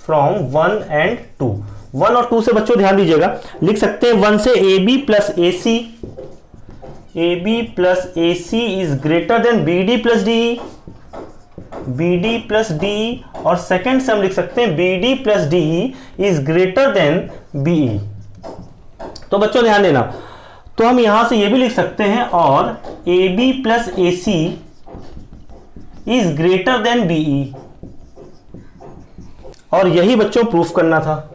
फ्रॉम 1 and 2, 1 और 2 से बच्चों ध्यान दीजिएगा लिख सकते हैं 1 से AB plus AC, AB plus AC is greater than BD plus DE, BD plus DE। और सेकंड से हम लिख सकते हैं BD plus DE is greater than BE। तो बच्चों ध्यान देना, तो हम यहां से ये भी लिख सकते हैं और AB plus AC is greater than BE, और यही बच्चों प्रूफ करना था।